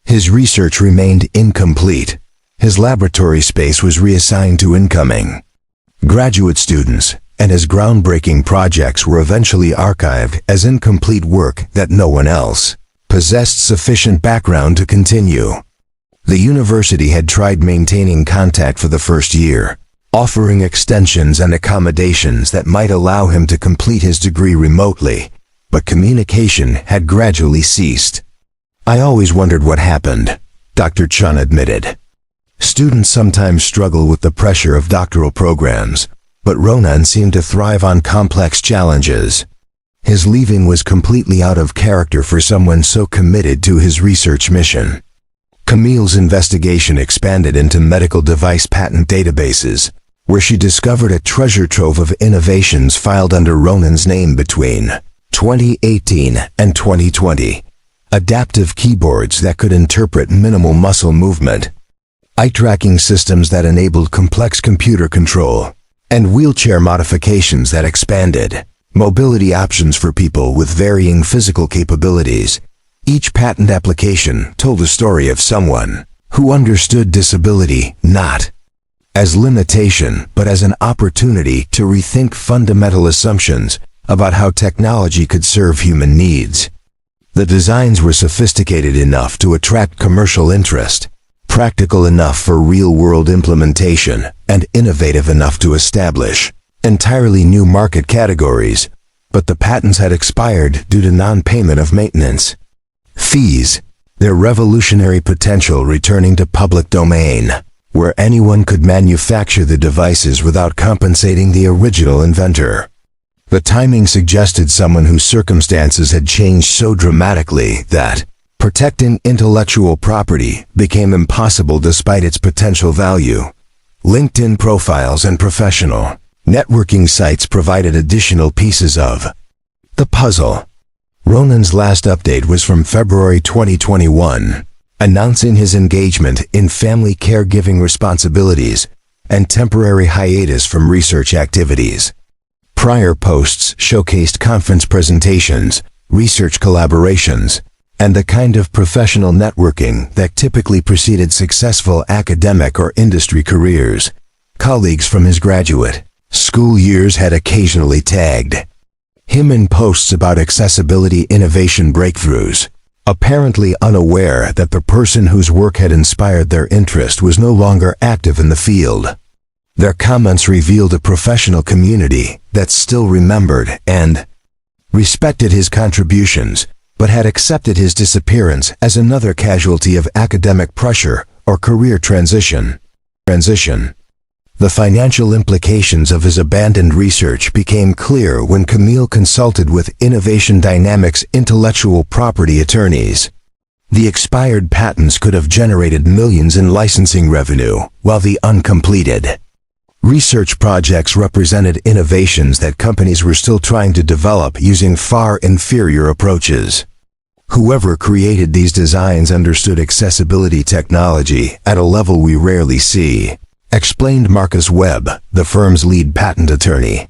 His research remained incomplete. His laboratory space was reassigned to incoming graduate students, and his groundbreaking projects were eventually archived as incomplete work that no one else possessed sufficient background to continue. The university had tried maintaining contact for the first year, offering extensions and accommodations that might allow him to complete his degree remotely, but communication had gradually ceased. "I always wondered what happened," Dr. Chun admitted. Students sometimes struggle with the pressure of doctoral programs, but Ronan seemed to thrive on complex challenges. His leaving was completely out of character for someone so committed to his research mission. Camille's investigation expanded into medical device patent databases, where she discovered a treasure trove of innovations filed under Ronan's name between 2018 and 2020. Adaptive keyboards that could interpret minimal muscle movement, eye-tracking systems that enabled complex computer control, and wheelchair modifications that expanded mobility options for people with varying physical capabilities. Each patent application told the story of someone who understood disability not as limitation but as an opportunity to rethink fundamental assumptions about how technology could serve human needs. The designs were sophisticated enough to attract commercial interest, practical enough for real-world implementation, and innovative enough to establish entirely new market categories, but the patents had expired due to non-payment of maintenance fees, their revolutionary potential returning to public domain, where anyone could manufacture the devices without compensating the original inventor. The timing suggested someone whose circumstances had changed so dramatically that protecting intellectual property became impossible despite its potential value. LinkedIn profiles and professional networking sites provided additional pieces of the puzzle. Ronan's last update was from February 2021, announcing his engagement in family caregiving responsibilities and temporary hiatus from research activities. Prior posts showcased conference presentations, research collaborations, and the kind of professional networking that typically preceded successful academic or industry careers. Colleagues from his graduate school years had occasionally tagged him in posts about accessibility innovation breakthroughs, apparently unaware that the person whose work had inspired their interest was no longer active in the field. Their comments revealed a professional community that still remembered and respected his contributions, but had accepted his disappearance as another casualty of academic pressure or career transition. The financial implications of his abandoned research became clear when Camille consulted with Innovation Dynamics intellectual property attorneys. The expired patents could have generated millions in licensing revenue, while the uncompleted research projects represented innovations that companies were still trying to develop using far inferior approaches. Whoever created these designs understood accessibility technology at a level we rarely see, explained Marcus Webb, the firm's lead patent attorney.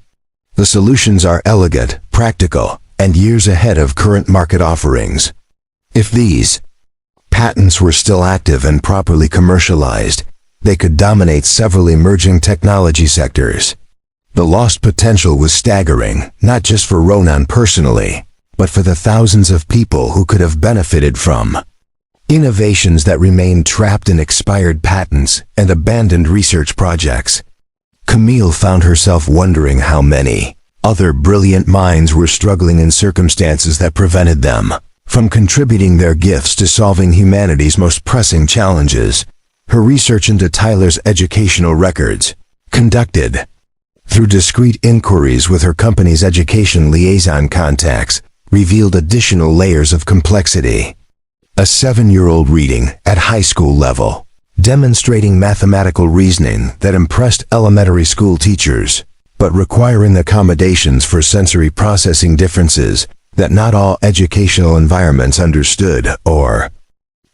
The solutions are elegant, practical, and years ahead of current market offerings. If these patents were still active and properly commercialized, they could dominate several emerging technology sectors. The lost potential was staggering, not just for Ronan personally, but for the thousands of people who could have benefited from innovations that remained trapped in expired patents and abandoned research projects. Camille found herself wondering how many other brilliant minds were struggling in circumstances that prevented them from contributing their gifts to solving humanity's most pressing challenges. Her research into Tyler's educational records, conducted through discreet inquiries with her company's education liaison contacts, revealed additional layers of complexity. A 7-year-old reading at high school level, demonstrating mathematical reasoning that impressed elementary school teachers, but requiring accommodations for sensory processing differences that not all educational environments understood or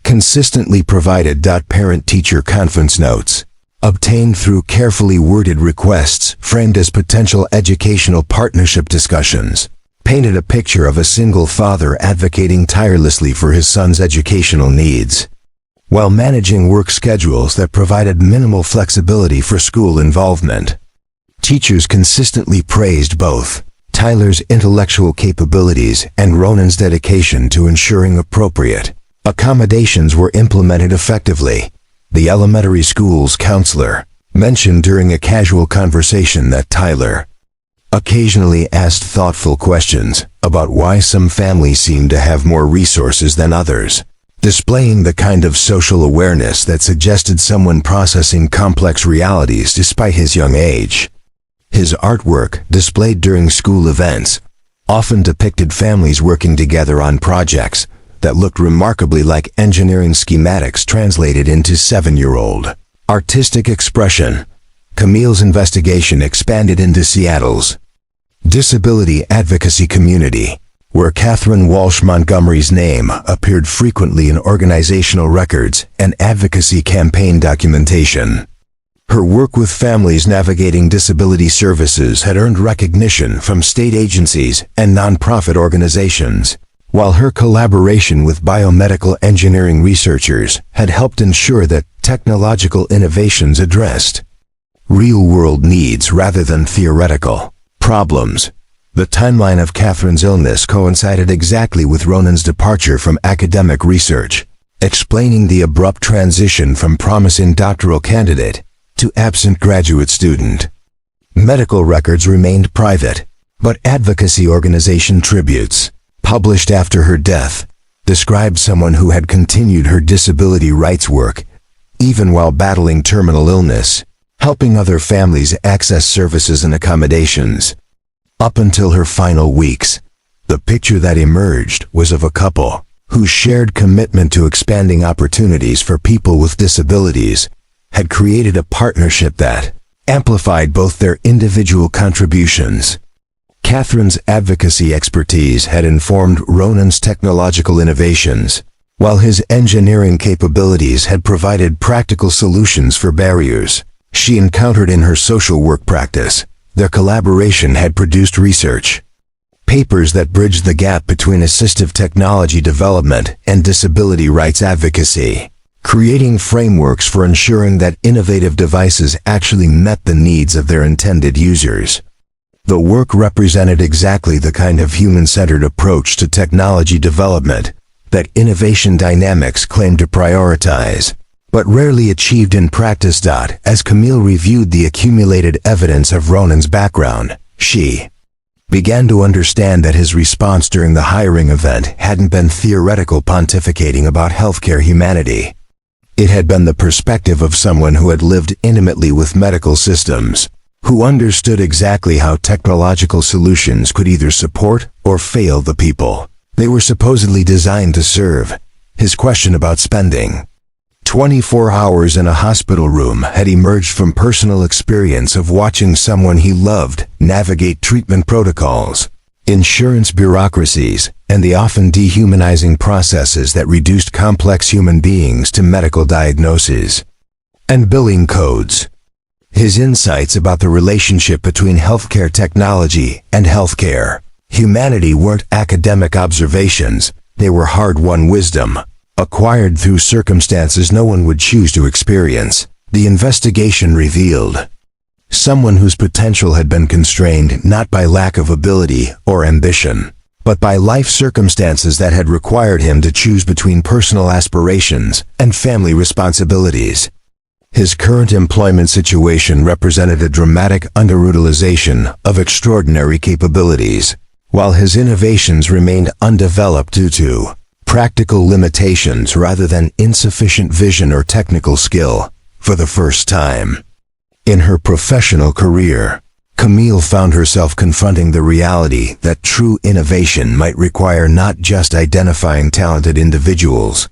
consistently provided. Parent-teacher conference notes, obtained through carefully worded requests framed as potential educational partnership discussions, painted a picture of a single father advocating tirelessly for his son's educational needs, while managing work schedules that provided minimal flexibility for school involvement. Teachers consistently praised both Tyler's intellectual capabilities and Ronan's dedication to ensuring appropriate accommodations were implemented effectively. The elementary school's counselor mentioned during a casual conversation that Tyler occasionally asked thoughtful questions about why some families seem to have more resources than others, displaying the kind of social awareness that suggested someone processing complex realities despite his young age. His artwork, displayed during school events, often depicted families working together on projects that looked remarkably like engineering schematics translated into 7-year-old artistic expression. Camille's investigation expanded into Seattle's disability advocacy community, where Catherine Walsh Montgomery's name appeared frequently in organizational records and advocacy campaign documentation. Her work with families navigating disability services had earned recognition from state agencies and nonprofit organizations, while her collaboration with biomedical engineering researchers had helped ensure that technological innovations addressed real-world needs rather than theoretical problems. The timeline of Catherine's illness coincided exactly with Ronan's departure from academic research, explaining the abrupt transition from promising doctoral candidate to absent graduate student. Medical records remained private, but advocacy organization tributes, published after her death, described someone who had continued her disability rights work, even while battling terminal illness, helping other families access services and accommodations. Up until her final weeks, the picture that emerged was of a couple whose shared commitment to expanding opportunities for people with disabilities had created a partnership that amplified both their individual contributions. Catherine's advocacy expertise had informed Ronan's technological innovations, while his engineering capabilities had provided practical solutions for barriers she encountered in her social work practice. Their collaboration had produced research papers that bridged the gap between assistive technology development and disability rights advocacy, creating frameworks for ensuring that innovative devices actually met the needs of their intended users. The work represented exactly the kind of human-centered approach to technology development that Innovation Dynamics claimed to prioritize, but rarely achieved in practice. As Camille reviewed the accumulated evidence of Ronan's background, she began to understand that his response during the hiring event hadn't been theoretical pontificating about healthcare humanity. It had been the perspective of someone who had lived intimately with medical systems, who understood exactly how technological solutions could either support or fail the people they were supposedly designed to serve. His question about spending 24 hours in a hospital room had emerged from personal experience of watching someone he loved navigate treatment protocols, insurance bureaucracies, and the often dehumanizing processes that reduced complex human beings to medical diagnoses and billing codes. His insights about the relationship between healthcare technology and healthcare humanity weren't academic observations, they were hard-won wisdom, acquired through circumstances no one would choose to experience. The investigation revealed someone whose potential had been constrained not by lack of ability or ambition, but by life circumstances that had required him to choose between personal aspirations and family responsibilities. His current employment situation represented a dramatic underutilization of extraordinary capabilities, while his innovations remained undeveloped due to practical limitations rather than insufficient vision or technical skill. For the first time in her professional career, Camille found herself confronting the reality that true innovation might require not just identifying talented individuals,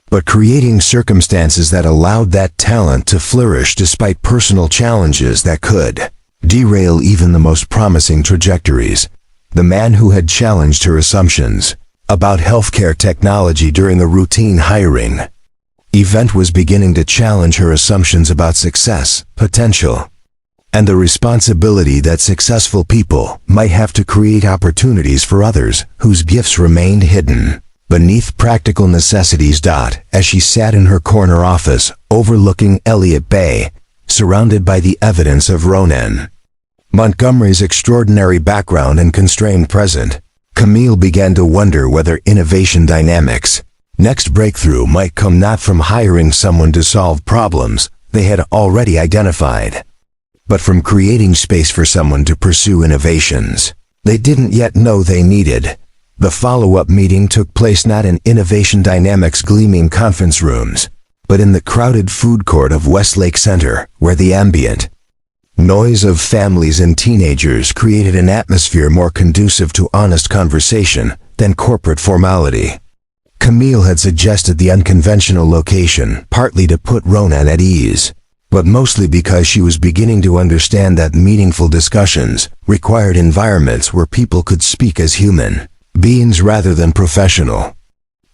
but creating circumstances that allowed that talent to flourish despite personal challenges that could derail even the most promising trajectories. The man who had challenged her assumptions about healthcare technology during a routine hiring event was beginning to challenge her assumptions about success, potential, and the responsibility that successful people might have to create opportunities for others whose gifts remained hidden beneath practical necessities. As she sat in her corner office overlooking Elliott Bay, surrounded by the evidence of Ronan Montgomery's extraordinary background and constrained present, Camille began to wonder whether innovation dynamics' next breakthrough might come not from hiring someone to solve problems they had already identified, but from creating space for someone to pursue innovations they didn't yet know they needed. The follow-up meeting took place not in Innovation Dynamics' gleaming conference rooms, but in the crowded food court of Westlake Center, where the ambient noise of families and teenagers created an atmosphere more conducive to honest conversation than corporate formality. Camille had suggested the unconventional location, partly to put Ronan at ease, but mostly because she was beginning to understand that meaningful discussions required environments where people could speak as human beings rather than professional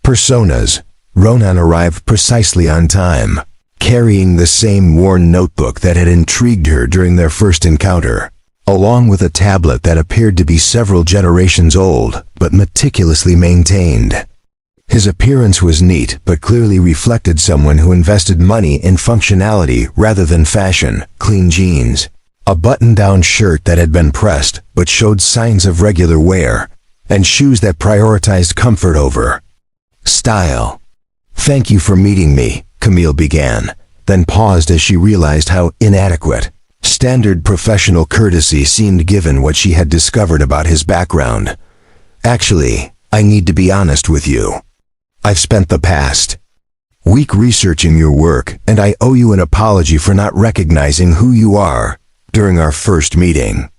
personas. Ronan arrived precisely on time, carrying the same worn notebook that had intrigued her during their first encounter, along with a tablet that appeared to be several generations old but meticulously maintained. His appearance was neat but clearly reflected someone who invested money in functionality rather than fashion. Clean jeans, a button-down shirt that had been pressed but showed signs of regular wear, and shoes that prioritized comfort over style. "Thank you for meeting me," Camille began, then paused as she realized how inadequate standard professional courtesy seemed given what she had discovered about his background. "Actually, I need to be honest with you. I've spent the past week researching your work, and I owe you an apology for not recognizing who you are during our first meeting."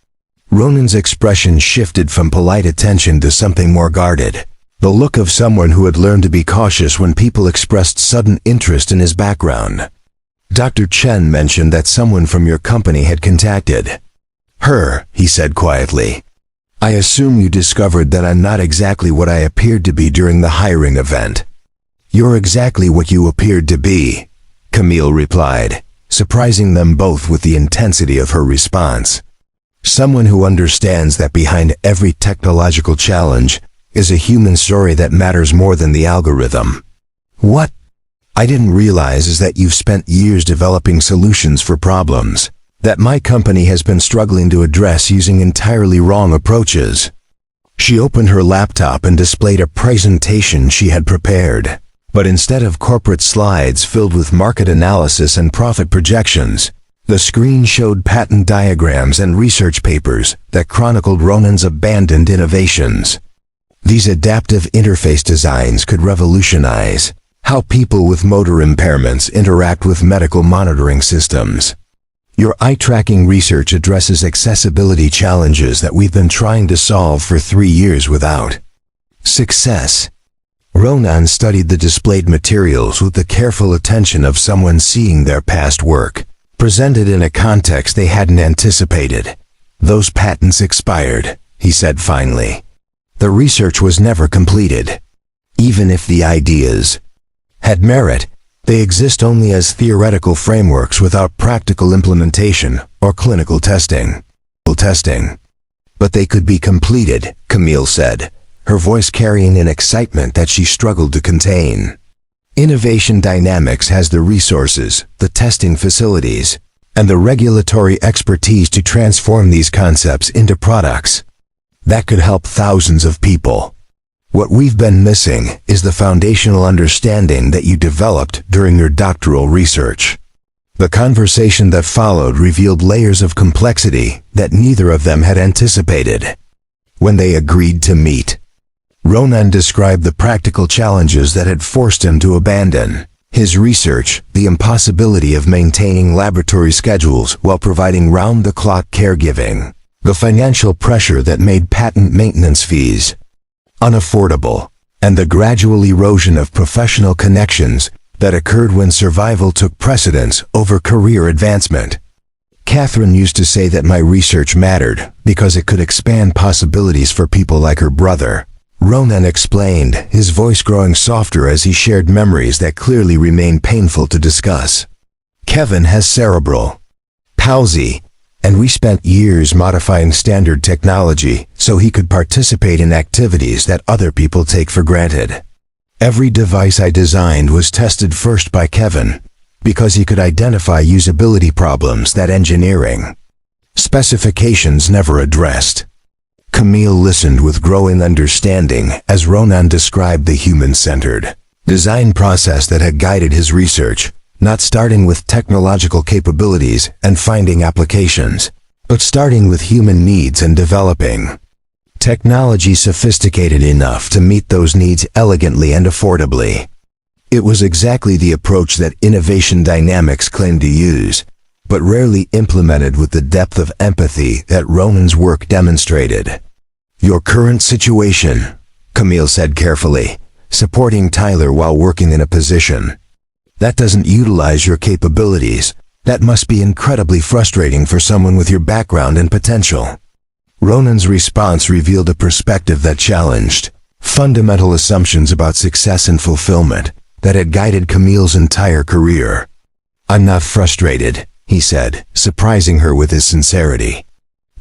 Ronan's expression shifted from polite attention to something more guarded, the look of someone who had learned to be cautious when people expressed sudden interest in his background. "Dr. Chen mentioned that someone from your company had contacted her," he said quietly. "I assume you discovered that I'm not exactly what I appeared to be during the hiring event." "You're exactly what you appeared to be," Camille replied, surprising them both with the intensity of her response. "Someone who understands that behind every technological challenge is a human story that matters more than the algorithm." "What I didn't realize is that you've spent years developing solutions for problems that my company has been struggling to address using entirely wrong approaches." She opened her laptop and displayed a presentation she had prepared, but instead of corporate slides filled with market analysis and profit projections, the screen showed patent diagrams and research papers that chronicled Ronan's abandoned innovations. These adaptive interface designs could revolutionize how people with motor impairments interact with medical monitoring systems. "Your eye-tracking research addresses accessibility challenges that we've been trying to solve for 3 years without success." Ronan studied the displayed materials with the careful attention of someone seeing their past work presented in a context they hadn't anticipated. "Those patents expired," he said finally. "The research was never completed. Even if the ideas had merit, they exist only as theoretical frameworks without practical implementation or clinical testing. But they could be completed," Camille said, her voice carrying an excitement that she struggled to contain. "Innovation Dynamics has the resources, the testing facilities, and the regulatory expertise to transform these concepts into products that could help thousands of people. What we've been missing is the foundational understanding that you developed during your doctoral research." The conversation that followed revealed layers of complexity that neither of them had anticipated. When they agreed to meet, Ronan described the practical challenges that had forced him to abandon his research, the impossibility of maintaining laboratory schedules while providing round-the-clock caregiving, the financial pressure that made patent maintenance fees unaffordable, and the gradual erosion of professional connections that occurred when survival took precedence over career advancement. "Catherine used to say that my research mattered because it could expand possibilities for people like her brother," Ronan explained, his voice growing softer as he shared memories that clearly remained painful to discuss. "Kevin has cerebral palsy, and we spent years modifying standard technology so he could participate in activities that other people take for granted. Every device I designed was tested first by Kevin, because he could identify usability problems that engineering specifications never addressed. Camille listened with growing understanding as Ronan described the human-centered design process that had guided his research, not starting with technological capabilities and finding applications, but starting with human needs and developing technology sophisticated enough to meet those needs elegantly and affordably. It was exactly the approach that Innovation Dynamics claimed to use, but rarely implemented with the depth of empathy that Ronan's work demonstrated. Your current situation, Camille said carefully, supporting Tyler while working in a position that doesn't utilize your capabilities, that must be incredibly frustrating for someone with your background and potential. Ronan's response revealed a perspective that challenged fundamental assumptions about success and fulfillment that had guided Camille's entire career. "I'm not frustrated," he said, surprising her with his sincerity.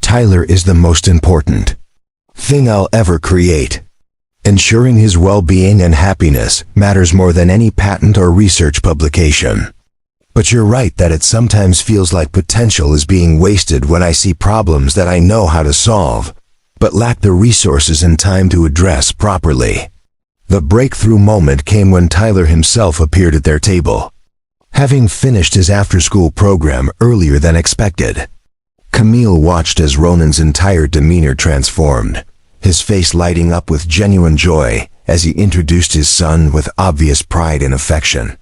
"Tyler is the most important thing I'll ever create. Ensuring his well-being and happiness matters more than any patent or research publication. But you're right that it sometimes feels like potential is being wasted when I see problems that I know how to solve, but lack the resources and time to address properly." The breakthrough moment came when Tyler himself appeared at their table, having finished his after-school program earlier than expected. Camille watched as Ronan's entire demeanor transformed, his face lighting up with genuine joy as he introduced his son with obvious pride and affection.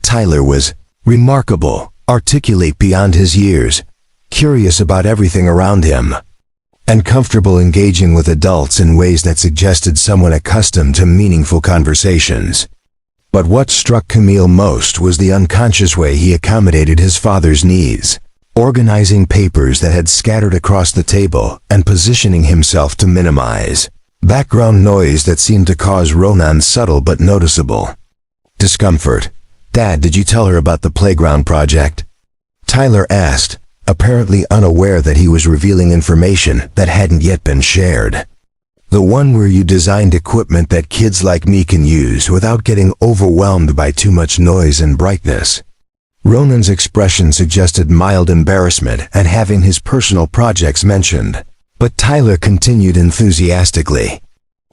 Tyler was remarkable, articulate beyond his years, curious about everything around him, and comfortable engaging with adults in ways that suggested someone accustomed to meaningful conversations. But what struck Camille most was the unconscious way he accommodated his father's needs, organizing papers that had scattered across the table and positioning himself to minimize background noise that seemed to cause Ronan subtle but noticeable discomfort. "Dad, did you tell her about the playground project?" Tyler asked, apparently unaware that he was revealing information that hadn't yet been shared. "The one where you designed equipment that kids like me can use without getting overwhelmed by too much noise and brightness." Ronan's expression suggested mild embarrassment at having his personal projects mentioned, but Tyler continued enthusiastically.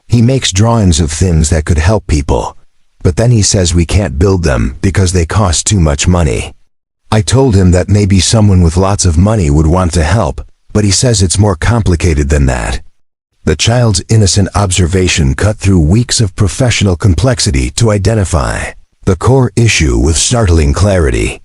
"He makes drawings of things that could help people, but then he says we can't build them because they cost too much money. I told him that maybe someone with lots of money would want to help, but he says it's more complicated than that." The child's innocent observation cut through weeks of professional complexity to identify the core issue with startling clarity.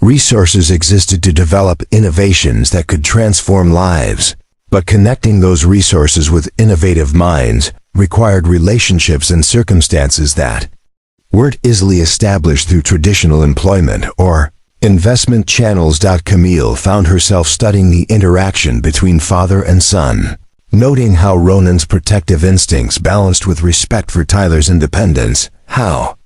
Resources existed to develop innovations that could transform lives, but connecting those resources with innovative minds required relationships and circumstances that weren't easily established through traditional employment or investment channels. Camille found herself studying the interaction between father and son, noting how Ronan's protective instincts balanced with respect for Tyler's independence, how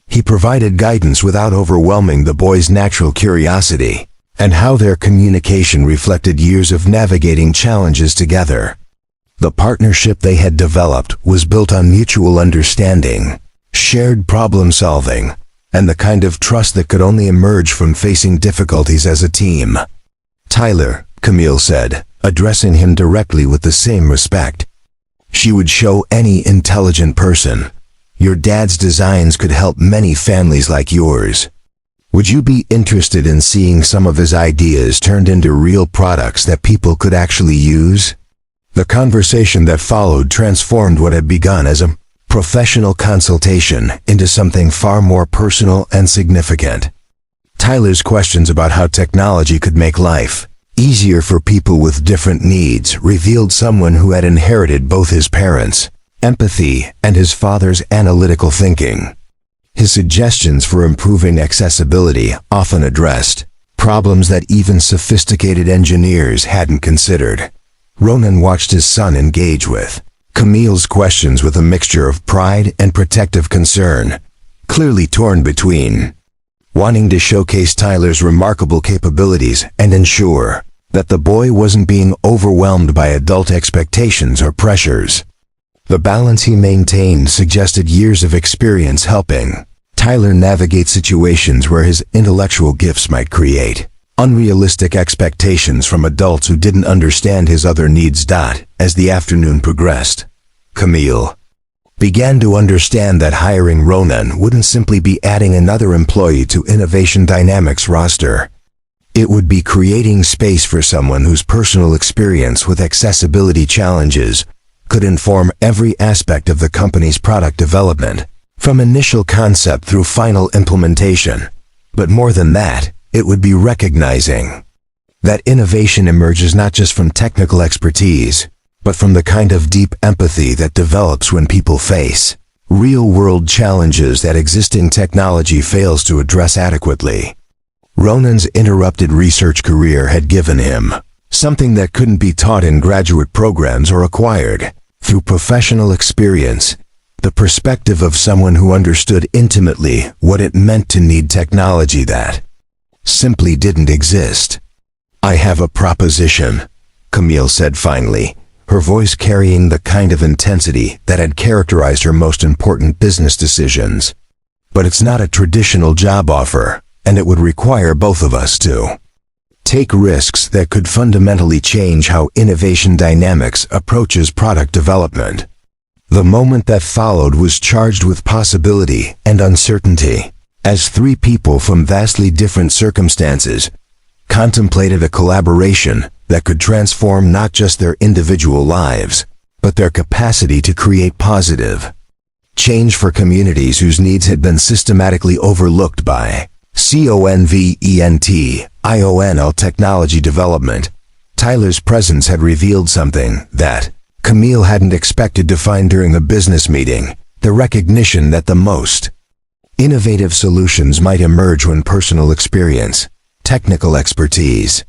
he provided guidance without overwhelming the boy's natural curiosity, and how their communication reflected years of navigating challenges together. The partnership they had developed was built on mutual understanding, shared problem-solving, and the kind of trust that could only emerge from facing difficulties as a team. "Tyler," Camille said, addressing him directly with the same respect, she would show any intelligent person. Your dad's designs could help many families like yours. Would you be interested in seeing some of his ideas turned into real products that people could actually use? The conversation that followed transformed what had begun as a professional consultation into something far more personal and significant. Tyler's questions about how technology could make life easier for people with different needs revealed someone who had inherited both his parents' empathy and his father's analytical thinking. His suggestions for improving accessibility often addressed problems that even sophisticated engineers hadn't considered. Ronan watched his son engage with Camille's questions with a mixture of pride and protective concern, clearly torn between wanting to showcase Tyler's remarkable capabilities and ensure that the boy wasn't being overwhelmed by adult expectations or pressures. The balance he maintained suggested years of experience helping Tyler navigate situations where his intellectual gifts might create unrealistic expectations from adults who didn't understand his other needs. As the afternoon progressed, Camille began to understand that hiring Ronan wouldn't simply be adding another employee to Innovation Dynamics' roster. It would be creating space for someone whose personal experience with accessibility challenges could inform every aspect of the company's product development, from initial concept through final implementation. But more than that, it would be recognizing that innovation emerges not just from technical expertise, but from the kind of deep empathy that develops when people face real-world challenges that existing technology fails to address adequately. Ronan's interrupted research career had given him something that couldn't be taught in graduate programs or acquired through professional experience, the perspective of someone who understood intimately what it meant to need technology that simply didn't exist. "I have a proposition," Camille said finally, her voice carrying the kind of intensity that had characterized her most important business decisions. "But it's not a traditional job offer, and it would require both of us to take risks that could fundamentally change how Innovation Dynamics approaches product development." The moment that followed was charged with possibility and uncertainty, as three people from vastly different circumstances contemplated a collaboration that could transform not just their individual lives, but their capacity to create positive change for communities whose needs had been systematically overlooked by conventional technology development. Tyler's presence had revealed something that Camille hadn't expected to find during the business meeting, the recognition that the most innovative solutions might emerge when personal experience, technical expertise,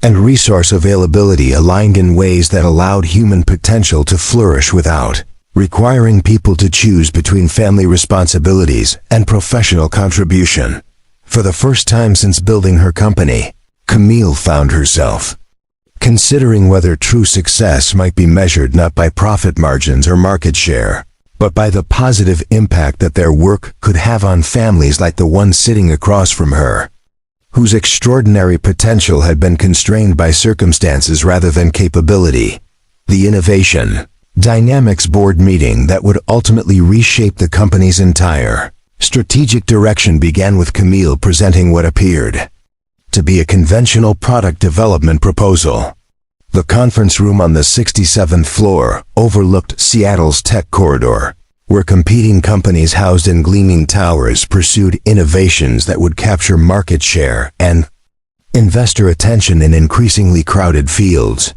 and resource availability aligned in ways that allowed human potential to flourish without requiring people to choose between family responsibilities and professional contribution. For the first time since building her company, Camille found herself considering whether true success might be measured not by profit margins or market share, but by the positive impact that their work could have on families like the one sitting across from her, whose extraordinary potential had been constrained by circumstances rather than capability. The Innovation Dynamics board meeting that would ultimately reshape the company's entire strategic direction began with Camille presenting what appeared to be a conventional product development proposal. The conference room on the 67th floor overlooked Seattle's tech corridor, where competing companies housed in gleaming towers pursued innovations that would capture market share and investor attention in increasingly crowded fields.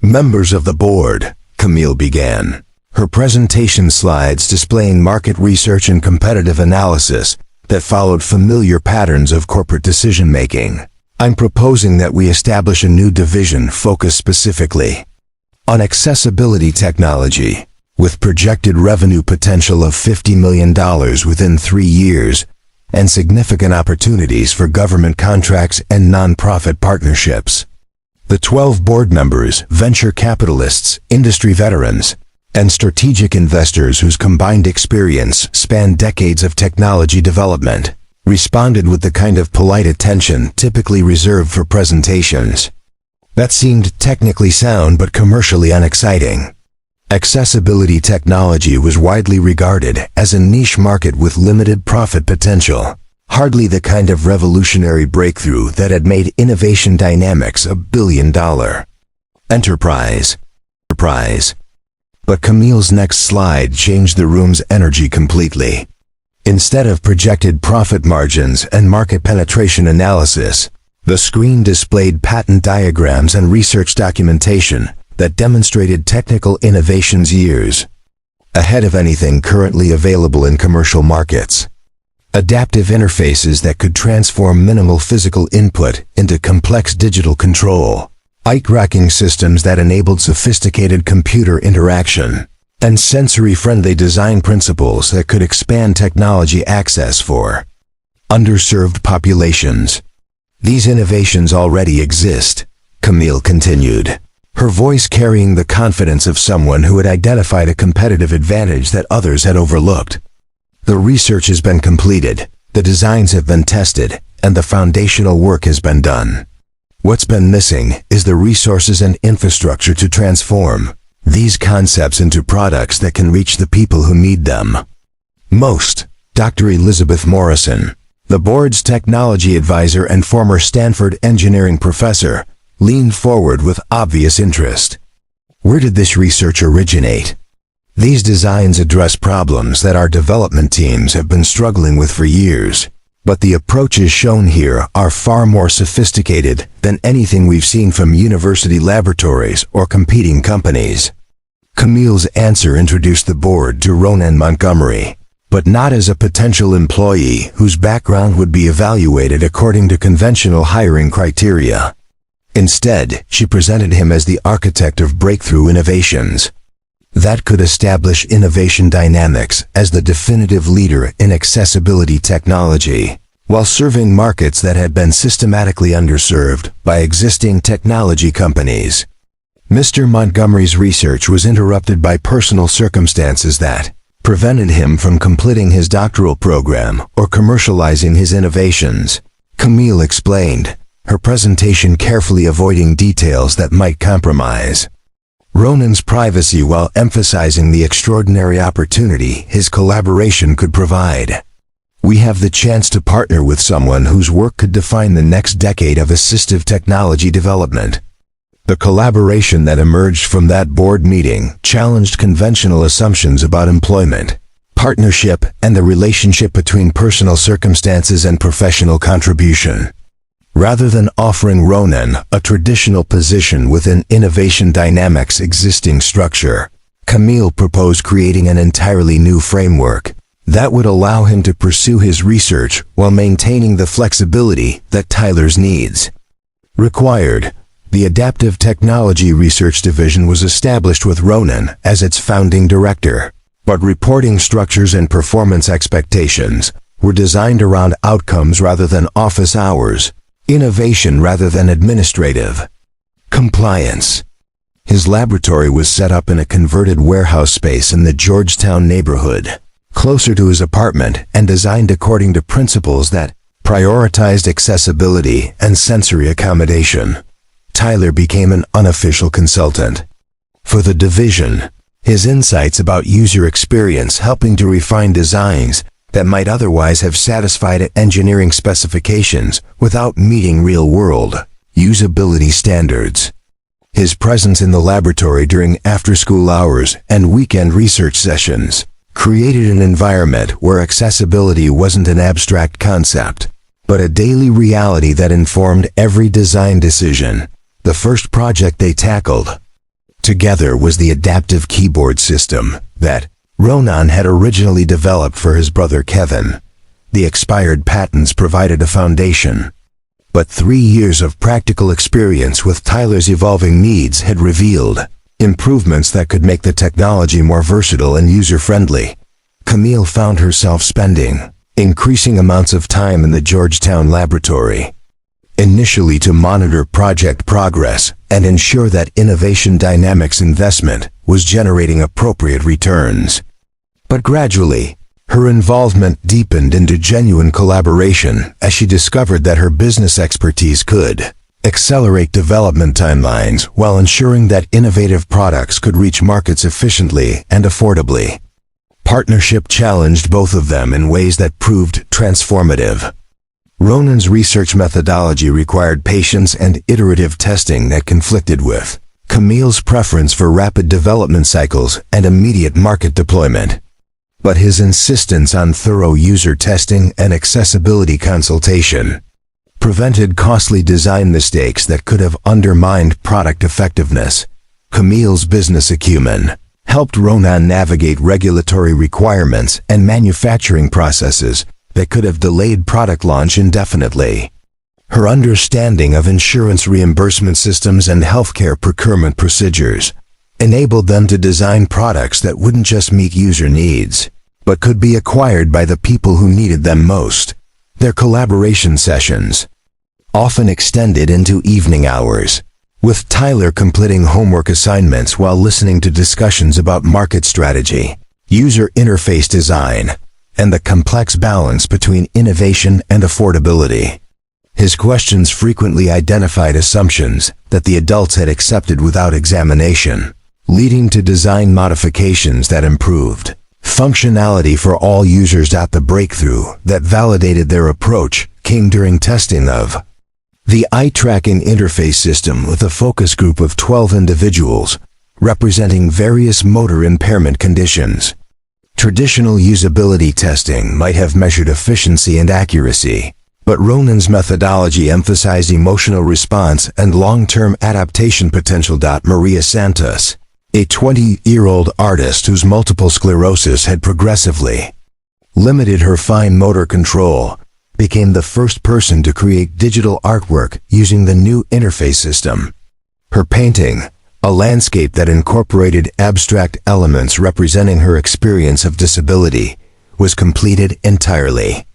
"Members of the board," Camille began, her presentation slides displaying market research and competitive analysis that followed familiar patterns of corporate decision-making. "I'm proposing that we establish a new division focused specifically on accessibility technology, with projected revenue potential of $50 million within 3 years, and significant opportunities for government contracts and nonprofit partnerships." The 12 board members, venture capitalists, industry veterans, and strategic investors whose combined experience spanned decades of technology development, responded with the kind of polite attention typically reserved for presentations that seemed technically sound but commercially unexciting. Accessibility technology was widely regarded as a niche market with limited profit potential, hardly the kind of revolutionary breakthrough that had made Innovation Dynamics a billion-dollar enterprise. But Camille's next slide changed the room's energy completely. Instead of projected profit margins and market penetration analysis, the screen displayed patent diagrams and research documentation that demonstrated technical innovations years ahead of anything currently available in commercial markets. Adaptive interfaces that could transform minimal physical input into complex digital control, eye-tracking systems that enabled sophisticated computer interaction, and sensory-friendly design principles that could expand technology access for underserved populations. These innovations already exist, Camille continued, her voice carrying the confidence of someone who had identified a competitive advantage that others had overlooked. The research has been completed, the designs have been tested, and the foundational work has been done. What's been missing is the resources and infrastructure to transform these concepts into products that can reach the people who need them most. Dr. Elizabeth Morrison, the board's technology advisor and former Stanford engineering professor, leaned forward with obvious interest. Where did this research originate? These designs address problems that our development teams have been struggling with for years, but the approaches shown here are far more sophisticated than anything we've seen from university laboratories or competing companies. Camille's answer introduced the board to Ronan Montgomery, but not as a potential employee whose background would be evaluated according to conventional hiring criteria. Instead, she presented him as the architect of breakthrough innovations that could establish innovation dynamics as the definitive leader in accessibility technology, while serving markets that had been systematically underserved by existing technology companies. Mr. Montgomery's research was interrupted by personal circumstances that prevented him from completing his doctoral program or commercializing his innovations, Camille explained, her presentation carefully avoiding details that might compromise Ronan's privacy while emphasizing the extraordinary opportunity his collaboration could provide. We have the chance to partner with someone whose work could define the next decade of assistive technology development. The collaboration that emerged from that board meeting challenged conventional assumptions about employment, partnership, and the relationship between personal circumstances and professional contribution. Rather than offering Ronan a traditional position within Innovation Dynamics' existing structure, Camille proposed creating an entirely new framework that would allow him to pursue his research while maintaining the flexibility that Tyler's needs required. The Adaptive Technology Research Division was established with Ronan as its founding director, but reporting structures and performance expectations were designed around outcomes rather than office hours, innovation rather than administrative compliance. His laboratory was set up in a converted warehouse space in the Georgetown neighborhood, closer to his apartment and designed according to principles that prioritized accessibility and sensory accommodation. Tyler became an unofficial consultant for the division, his insights about user experience helping to refine designs that might otherwise have satisfied engineering specifications without meeting real-world usability standards. His presence in the laboratory during after-school hours and weekend research sessions created an environment where accessibility wasn't an abstract concept, but a daily reality that informed every design decision. The first project they tackled together was the adaptive keyboard system that Ronan had originally developed for his brother Kevin. The expired patents provided a foundation, but 3 years of practical experience with Tyler's evolving needs had revealed improvements that could make the technology more versatile and user-friendly. Camille found herself spending increasing amounts of time in the Georgetown laboratory, initially to monitor project progress and ensure that Innovation Dynamics investment was generating appropriate returns. But gradually, her involvement deepened into genuine collaboration as she discovered that her business expertise could accelerate development timelines while ensuring that innovative products could reach markets efficiently and affordably. Partnership challenged both of them in ways that proved transformative. Ronan's research methodology required patience and iterative testing that conflicted with Camille's preference for rapid development cycles and immediate market deployment. But his insistence on thorough user testing and accessibility consultation prevented costly design mistakes that could have undermined product effectiveness. Camille's business acumen helped Ronan navigate regulatory requirements and manufacturing processes that could have delayed product launch indefinitely. Her understanding of insurance reimbursement systems and healthcare procurement procedures enabled them to design products that wouldn't just meet user needs, but could be acquired by the people who needed them most. Their collaboration sessions often extended into evening hours, with Tyler completing homework assignments while listening to discussions about market strategy, user interface design, and the complex balance between innovation and affordability. His questions frequently identified assumptions that the adults had accepted without examination, leading to design modifications that improved functionality for all users. The breakthrough that validated their approach came during testing of the eye tracking interface system with a focus group of 12 individuals representing various motor impairment conditions. Traditional usability testing might have measured efficiency and accuracy, but Ronan's methodology emphasized emotional response and long-term adaptation potential. Maria Santos, a 20-year-old artist whose multiple sclerosis had progressively limited her fine motor control, became the first person to create digital artwork using the new interface system. Her painting, a landscape that incorporated abstract elements representing her experience of disability, was completed entirely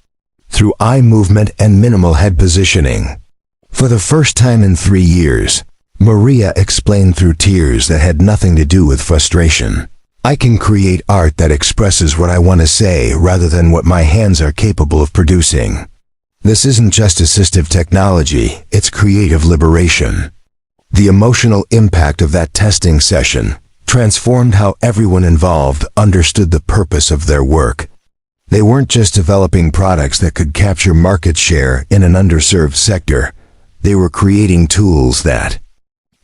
through eye movement and minimal head positioning. For the first time in 3 years, Maria explained through tears that had nothing to do with frustration. "I can create art that expresses what I want to say rather than what my hands are capable of producing. This isn't just assistive technology, it's creative liberation." The emotional impact of that testing session transformed how everyone involved understood the purpose of their work. They weren't just developing products that could capture market share in an underserved sector. They were creating tools that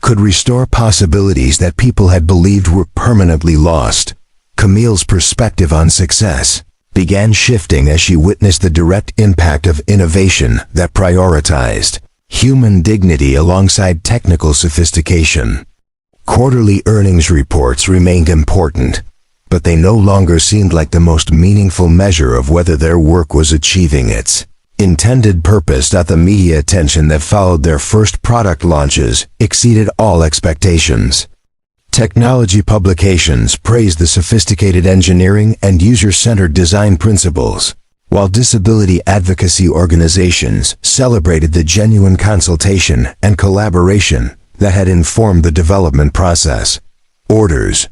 could restore possibilities that people had believed were permanently lost. Camille's perspective on success began shifting as she witnessed the direct impact of innovation that prioritized human dignity alongside technical sophistication. Quarterly earnings reports remained important, but they no longer seemed like the most meaningful measure of whether their work was achieving its intended purpose. The media attention that followed their first product launches exceeded all expectations. Technology publications praised the sophisticated engineering and user-centered design principles, while disability advocacy organizations celebrated the genuine consultation and collaboration that had informed the development process. Orders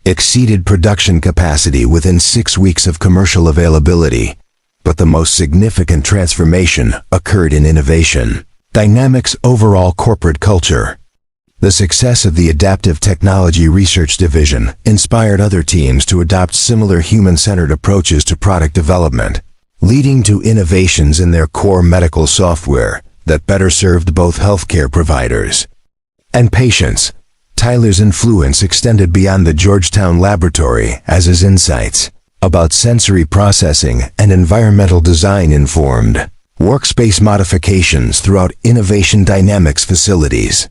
exceeded production capacity within 6 weeks of commercial availability, but the most significant transformation occurred in innovation. Dynamics' overall corporate culture. The success of the Adaptive Technology Research Division inspired other teams to adopt similar human-centered approaches to product development, leading to innovations in their core medical software that better served both healthcare providers and patients. Tyler's influence extended beyond the Georgetown laboratory as his insights about sensory processing and environmental design informed workspace modifications throughout Innovation Dynamics facilities.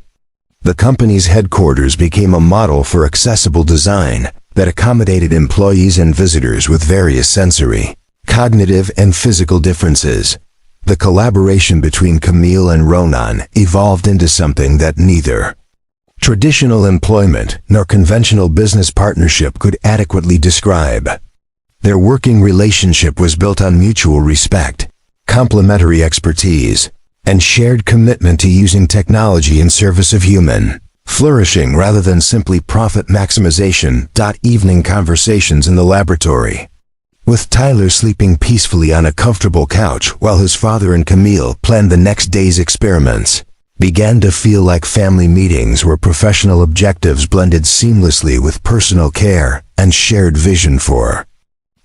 The company's headquarters became a model for accessible design that accommodated employees and visitors with various sensory, cognitive, and physical differences. The collaboration between Camille and Ronan evolved into something that neither traditional employment nor conventional business partnership could adequately describe. Their working relationship was built on mutual respect, complementary expertise, and shared commitment to using technology in service of human flourishing rather than simply profit maximization. Evening conversations in the laboratory. With Tyler sleeping peacefully on a comfortable couch while his father and Camille planned the next day's experiments, began to feel like family meetings where professional objectives blended seamlessly with personal care and shared vision for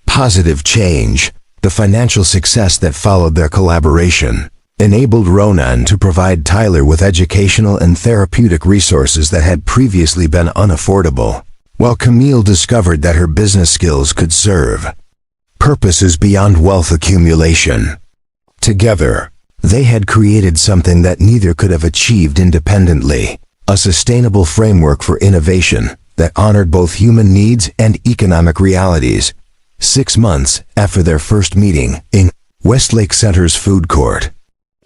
positive change. The financial success that followed their collaboration enabled Ronan to provide Tyler with educational and therapeutic resources that had previously been unaffordable, while Camille discovered that her business skills could serve purposes beyond wealth accumulation. Together, they had created something that neither could have achieved independently, a sustainable framework for innovation that honored both human needs and economic realities. 6 months after their first meeting in Westlake Center's food court,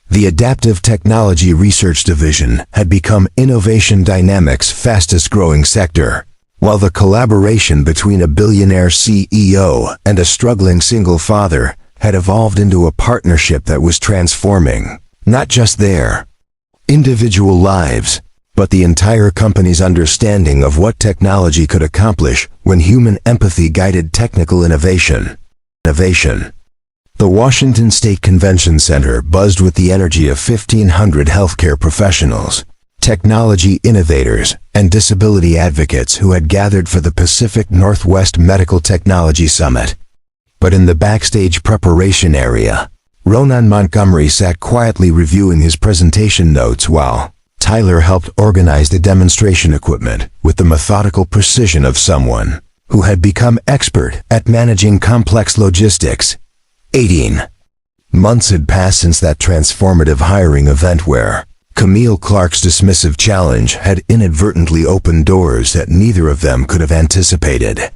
the Adaptive Technology Research Division had become Innovation Dynamics' fastest-growing sector, while the collaboration between a billionaire CEO and a struggling single father had evolved into a partnership that was transforming not just their individual lives, but the entire company's understanding of what technology could accomplish when human empathy guided technical innovation. The Washington State Convention Center buzzed with the energy of 1,500 healthcare professionals, technology innovators, and disability advocates who had gathered for the Pacific Northwest Medical Technology Summit. But in the backstage preparation area, Ronan Montgomery sat quietly reviewing his presentation notes while Tyler helped organize the demonstration equipment with the methodical precision of someone who had become expert at managing complex logistics. 18 months had passed since that transformative hiring event where Camille Clark's dismissive challenge had inadvertently opened doors that neither of them could have anticipated.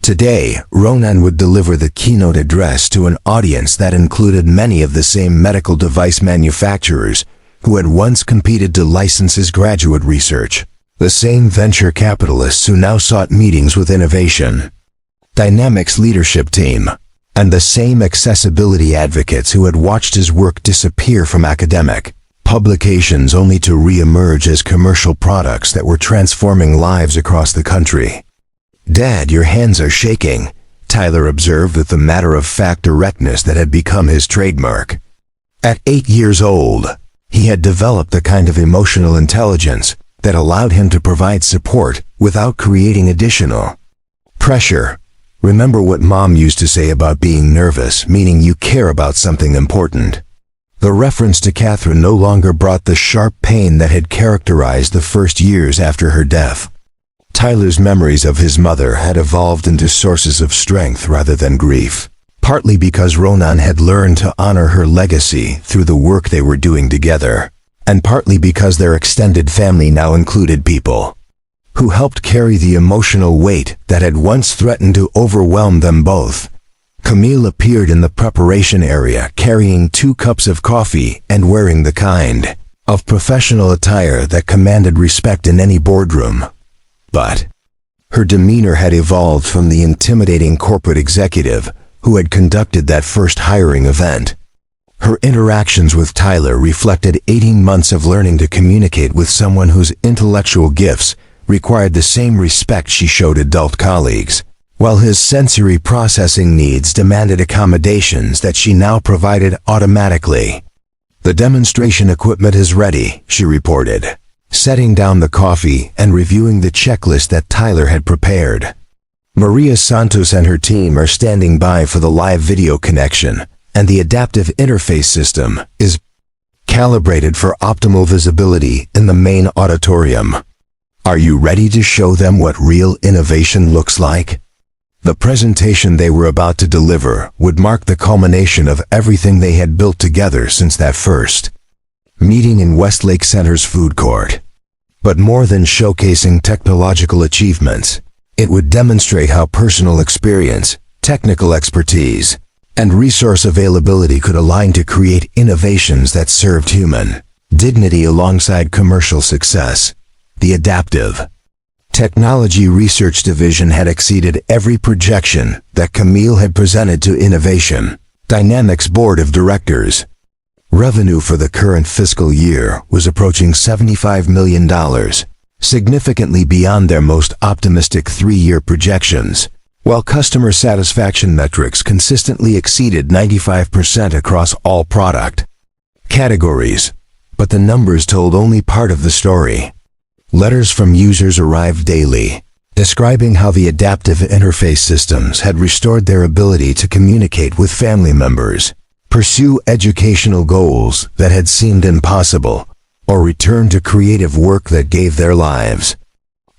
Today, Ronan would deliver the keynote address to an audience that included many of the same medical device manufacturers who had once competed to license his graduate research, the same venture capitalists who now sought meetings with Innovation Dynamics leadership team, and the same accessibility advocates who had watched his work disappear from academic publications only to re-emerge as commercial products that were transforming lives across the country. "Dad, your hands are shaking," Tyler observed with the matter-of-fact directness that had become his trademark. At 8 years old, he had developed the kind of emotional intelligence that allowed him to provide support without creating additional pressure. Remember what Mom used to say about being nervous, meaning you care about something important. The reference to Catherine no longer brought the sharp pain that had characterized the first years after her death. Tyler's memories of his mother had evolved into sources of strength rather than grief, partly because Ronan had learned to honor her legacy through the work they were doing together, and partly because their extended family now included people who helped carry the emotional weight that had once threatened to overwhelm them both. Camille appeared in the preparation area carrying 2 cups of coffee and wearing the kind of professional attire that commanded respect in any boardroom. But her demeanor had evolved from the intimidating corporate executive who had conducted that first hiring event. Her interactions with Tyler reflected 18 months of learning to communicate with someone whose intellectual gifts required the same respect she showed adult colleagues, while his sensory processing needs demanded accommodations that she now provided automatically. "The demonstration equipment is ready," she reported, setting down the coffee and reviewing the checklist that Tyler had prepared. "Maria Santos and her team are standing by for the live video connection, and the adaptive interface system is calibrated for optimal visibility in the main auditorium. Are you ready to show them what real innovation looks like?" The presentation they were about to deliver would mark the culmination of everything they had built together since that first meeting in Westlake Center's food court. But more than showcasing technological achievements, it would demonstrate how personal experience, technical expertise, and resource availability could align to create innovations that served human dignity alongside commercial success. The Adaptive Technology Research Division had exceeded every projection that Camille had presented to Innovation Dynamics Board of Directors. Revenue for the current fiscal year was approaching $75 million, significantly beyond their most optimistic 3-year projections, while customer satisfaction metrics consistently exceeded 95% across all product categories. But the numbers told only part of the story. Letters from users arrived daily, describing how the adaptive interface systems had restored their ability to communicate with family members, pursue educational goals that had seemed impossible, or return to creative work that gave their lives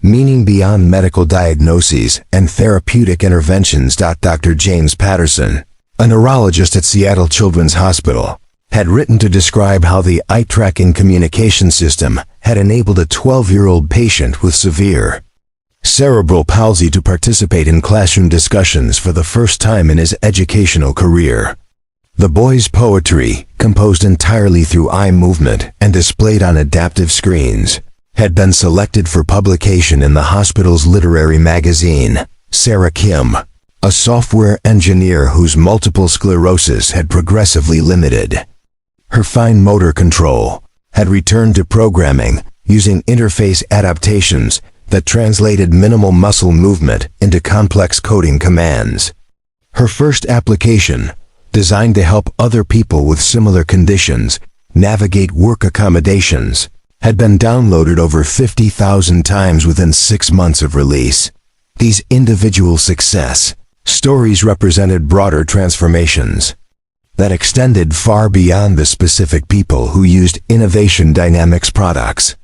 meaning beyond medical diagnoses and therapeutic interventions. Dr. James Patterson, a neurologist at Seattle Children's Hospital, had written to describe how the eye-tracking communication system had enabled a 12-year-old patient with severe cerebral palsy to participate in classroom discussions for the first time in his educational career. The boy's poetry, composed entirely through eye movement and displayed on adaptive screens, had been selected for publication in the hospital's literary magazine. Sarah Kim, a software engineer whose multiple sclerosis had progressively limited her fine motor control, had returned to programming using interface adaptations that translated minimal muscle movement into complex coding commands. Her first application, designed to help other people with similar conditions navigate work accommodations, had been downloaded over 50,000 times within 6 months of release. These individual success stories represented broader transformations that extended far beyond the specific people who used Innovation Dynamics products.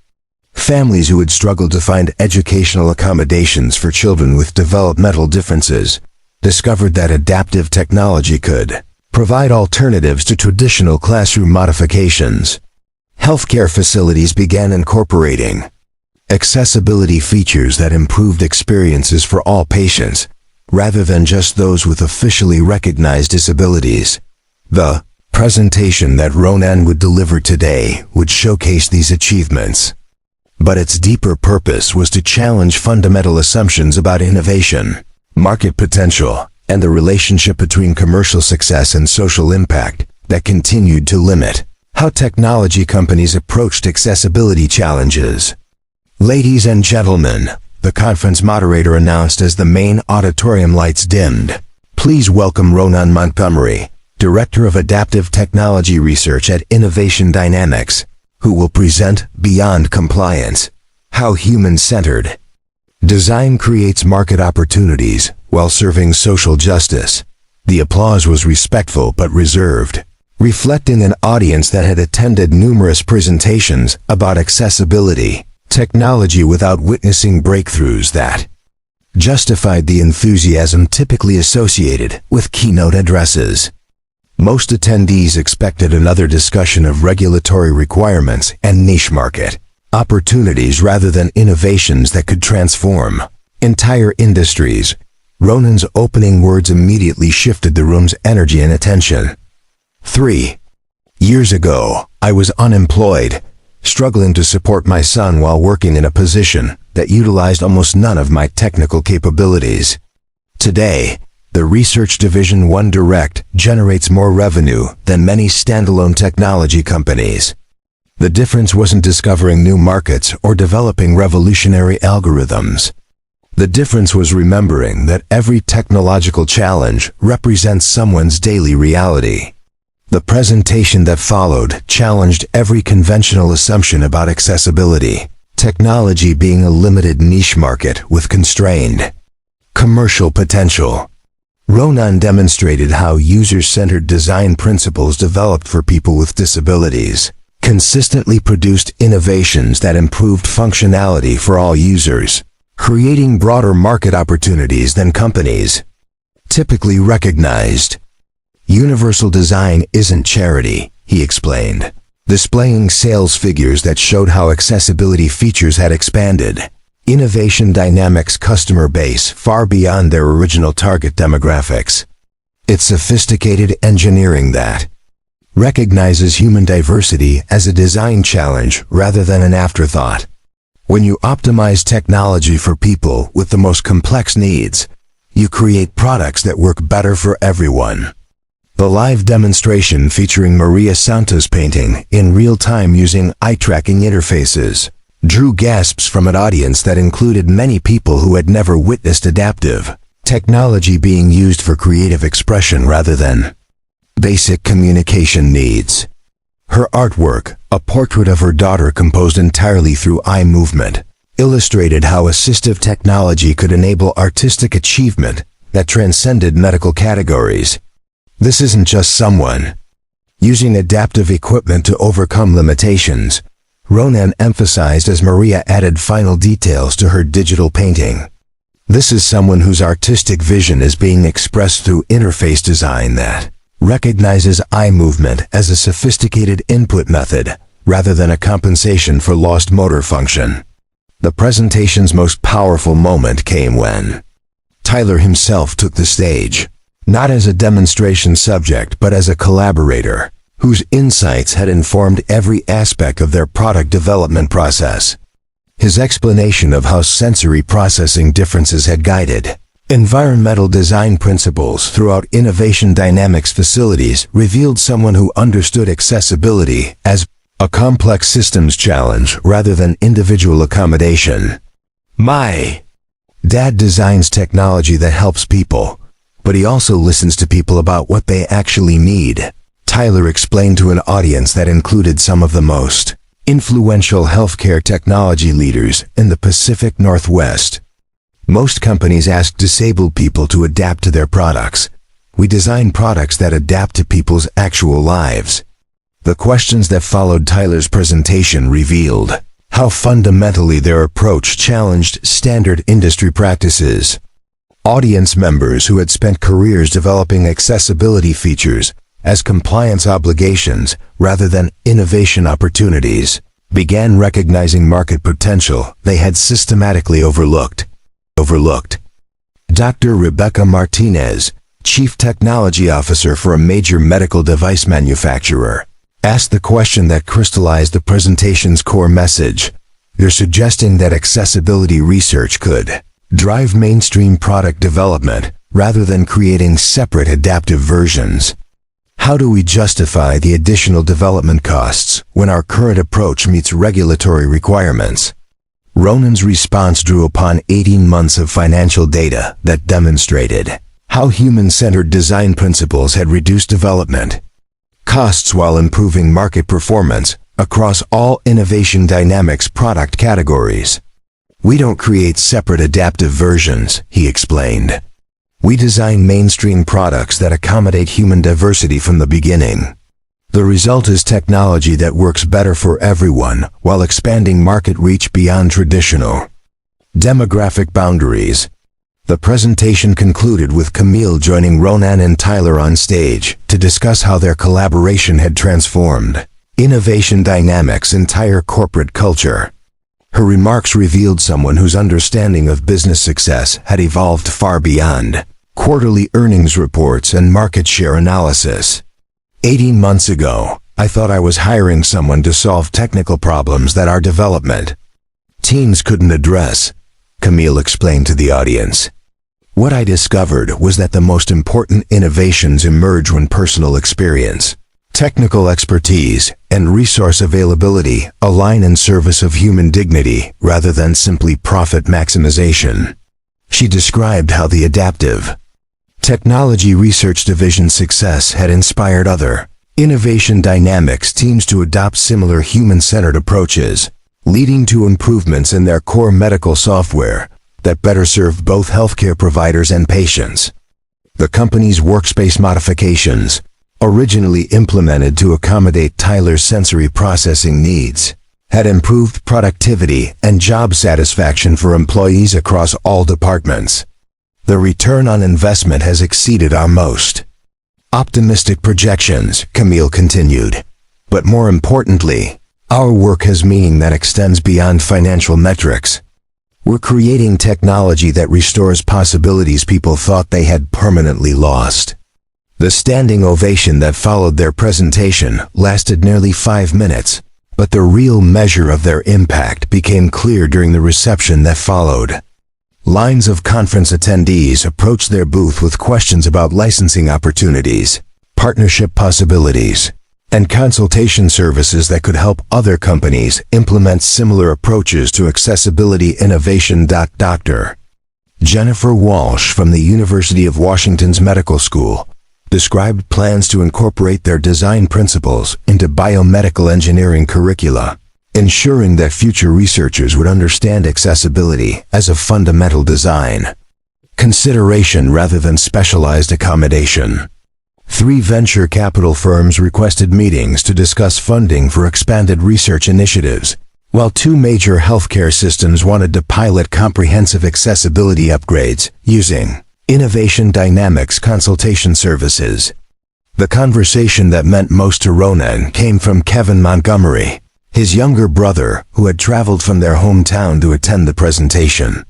Families who had struggled to find educational accommodations for children with developmental differences discovered that adaptive technology could provide alternatives to traditional classroom modifications. Healthcare facilities began incorporating accessibility features that improved experiences for all patients, rather than just those with officially recognized disabilities. The presentation that Ronan would deliver today would showcase these achievements. But its deeper purpose was to challenge fundamental assumptions about innovation, market potential, and the relationship between commercial success and social impact that continued to limit how technology companies approached accessibility challenges. Ladies and gentlemen, the conference moderator announced as the main auditorium lights dimmed. Please welcome Ronan Montgomery, Director of Adaptive Technology Research at Innovation Dynamics, who will present Beyond Compliance: How Human-Centered Design Creates Market Opportunities While Serving Social Justice. The applause was respectful but reserved, reflecting an audience that had attended numerous presentations about accessibility technology without witnessing breakthroughs that justified the enthusiasm typically associated with keynote addresses. Most attendees expected another discussion of regulatory requirements and niche market opportunities rather than innovations that could transform entire industries. Ronan's opening words immediately shifted the room's energy and attention. 3 years ago, I was unemployed, struggling to support my son while working in a position that utilized almost none of my technical capabilities. Today, the research division One Direct generates more revenue than many standalone technology companies. The difference wasn't discovering new markets or developing revolutionary algorithms. The difference was remembering that every technological challenge represents someone's daily reality. The presentation that followed challenged every conventional assumption about accessibility, technology being a limited niche market with constrained commercial potential. Ronan demonstrated how user-centered design principles developed for people with disabilities consistently produced innovations that improved functionality for all users, creating broader market opportunities than companies typically recognized. Universal design isn't charity, he explained, displaying sales figures that showed how accessibility features had expanded Innovation Dynamics' customer base far beyond their original target demographics. It's sophisticated engineering that recognizes human diversity as a design challenge rather than an afterthought. When you optimize technology for people with the most complex needs, you create products that work better for everyone. The live demonstration featuring Maria Santos painting in real time using eye-tracking interfaces drew gasps from an audience that included many people who had never witnessed adaptive technology being used for creative expression rather than basic communication needs. Her artwork, a portrait of her daughter composed entirely through eye movement, illustrated how assistive technology could enable artistic achievement that transcended medical categories. This isn't just someone using adaptive equipment to overcome limitations, Ronan emphasized as Maria added final details to her digital painting. This is someone whose artistic vision is being expressed through interface design that recognizes eye movement as a sophisticated input method rather than a compensation for lost motor function. The presentation's most powerful moment came when Tyler himself took the stage, not as a demonstration subject but as a collaborator whose insights had informed every aspect of their product development process. His explanation of how sensory processing differences had guided environmental design principles throughout Innovation Dynamics facilities revealed someone who understood accessibility as A complex systems challenge rather than individual accommodation. My dad designs technology that helps people, but he also listens to people about what they actually need. Tyler explained to an audience that included some of the most influential healthcare technology leaders in the Pacific Northwest. Most companies ask disabled people to adapt to their products. We design products that adapt to people's actual lives. The questions that followed Tyler's presentation revealed how fundamentally their approach challenged standard industry practices. Audience members who had spent careers developing accessibility features as compliance obligations rather than innovation opportunities began recognizing market potential they had systematically overlooked. Dr. Rebecca Martinez, Chief Technology Officer for a major medical device manufacturer, asked the question that crystallized the presentation's core message. You're suggesting that accessibility research could drive mainstream product development rather than creating separate adaptive versions. How do we justify the additional development costs when our current approach meets regulatory requirements? Ronan's response drew upon 18 months of financial data that demonstrated how human-centered design principles had reduced development costs while improving market performance across all innovation dynamics product categories. We don't create separate adaptive versions, he explained. We design mainstream products that accommodate human diversity from the beginning. The result is technology that works better for everyone while expanding market reach beyond traditional demographic boundaries. The presentation concluded with Camille joining Ronan and Tyler on stage to discuss how their collaboration had transformed innovation dynamics' entire corporate culture. Her remarks revealed someone whose understanding of business success had evolved far beyond quarterly earnings reports and market share analysis. 18 months ago, I thought I was hiring someone to solve technical problems that our development teams couldn't address, Camille explained to the audience. What I discovered was that the most important innovations emerge when personal experience, technical expertise, and resource availability align in service of human dignity rather than simply profit maximization. She described how the adaptive technology research division's success had inspired other innovation dynamics teams to adopt similar human-centered approaches, leading to improvements in their core medical software that better serve both healthcare providers and patients. The company's workspace modifications, originally implemented to accommodate Tyler's sensory processing needs, had improved productivity and job satisfaction for employees across all departments. The return on investment has exceeded our most optimistic projections, Camille continued. But more importantly, our work has meaning that extends beyond financial metrics. We're creating technology that restores possibilities people thought they had permanently lost. The standing ovation that followed their presentation lasted nearly 5 minutes, but the real measure of their impact became clear during the reception that followed. Lines of conference attendees approached their booth with questions about licensing opportunities, partnership possibilities, and consultation services that could help other companies implement similar approaches to accessibility innovation. Dr. Jennifer Walsh from the University of Washington's Medical School described plans to incorporate their design principles into biomedical engineering curricula, ensuring that future researchers would understand accessibility as a fundamental design consideration rather than specialized accommodation. 3 venture capital firms requested meetings to discuss funding for expanded research initiatives, while 2 major healthcare systems wanted to pilot comprehensive accessibility upgrades using Innovation Dynamics consultation services. The conversation that meant most to Ronan came from Kevin Montgomery, his younger brother, who had traveled from their hometown to attend the presentation.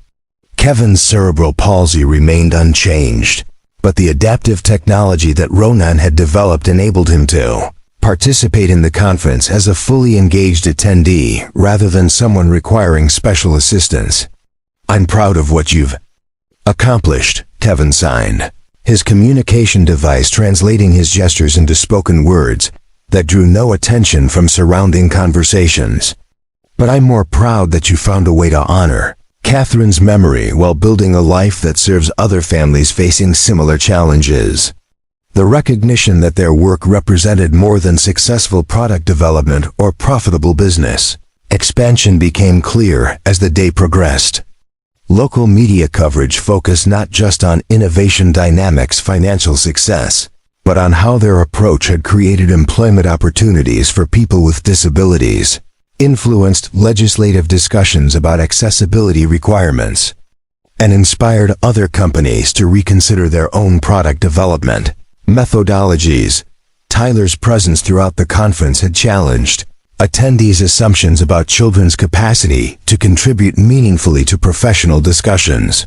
Kevin's cerebral palsy remained unchanged, but the adaptive technology that Ronan had developed enabled him to participate in the conference as a fully engaged attendee rather than someone requiring special assistance. I'm proud of what you've accomplished, Kevin signed, his communication device translating his gestures into spoken words that drew no attention from surrounding conversations. But I'm more proud that you found a way to honor Catherine's memory while building a life that serves other families facing similar challenges. The recognition that their work represented more than successful product development or profitable business expansion became clear as the day progressed. Local media coverage focused not just on Innovation Dynamics' financial success, but on how their approach had created employment opportunities for people with disabilities, influenced legislative discussions about accessibility requirements, and inspired other companies to reconsider their own product development methodologies. Tyler's presence throughout the conference had challenged attendees' assumptions about children's capacity to contribute meaningfully to professional discussions.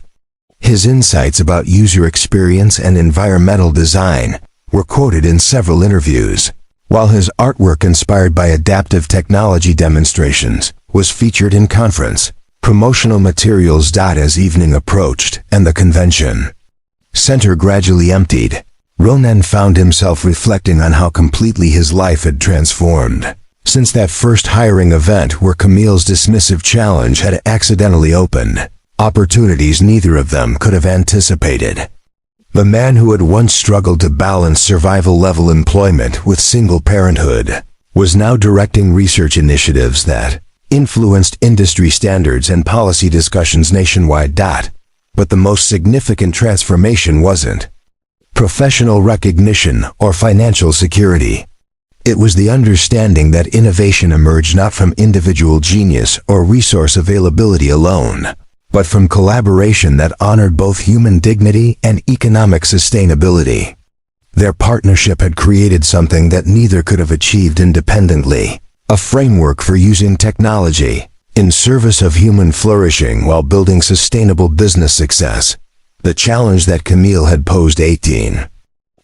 His insights about user experience and environmental design were quoted in several interviews, while his artwork inspired by adaptive technology demonstrations was featured in conference promotional materials. As evening approached and the convention center gradually emptied, Ronan found himself reflecting on how completely his life had transformed since that first hiring event where Camille's dismissive challenge had accidentally opened opportunities neither of them could have anticipated. The man who had once struggled to balance survival-level employment with single parenthood was now directing research initiatives that influenced industry standards and policy discussions nationwide. But the most significant transformation wasn't professional recognition or financial security. It was the understanding that innovation emerged not from individual genius or resource availability alone, but from collaboration that honored both human dignity and economic sustainability. Their partnership had created something that neither could have achieved independently, a framework for using technology in service of human flourishing while building sustainable business success. The challenge that Camille had posed 18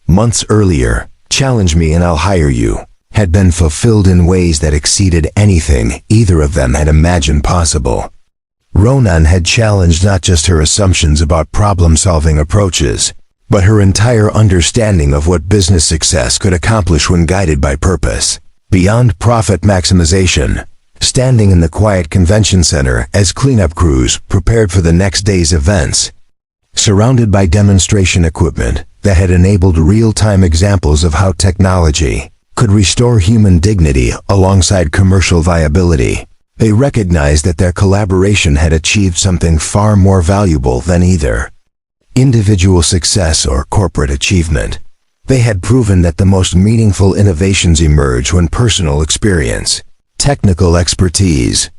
months earlier, "Challenge me and I'll hire you," had been fulfilled in ways that exceeded anything either of them had imagined possible. Ronan had challenged not just her assumptions about problem-solving approaches, but her entire understanding of what business success could accomplish when guided by purpose. Beyond profit maximization, standing in the quiet convention center as cleanup crews prepared for the next day's events, surrounded by demonstration equipment that had enabled real-time examples of how technology could restore human dignity alongside commercial viability, they recognized that their collaboration had achieved something far more valuable than either individual success or corporate achievement. They had proven that the most meaningful innovations emerge when personal experience, technical expertise,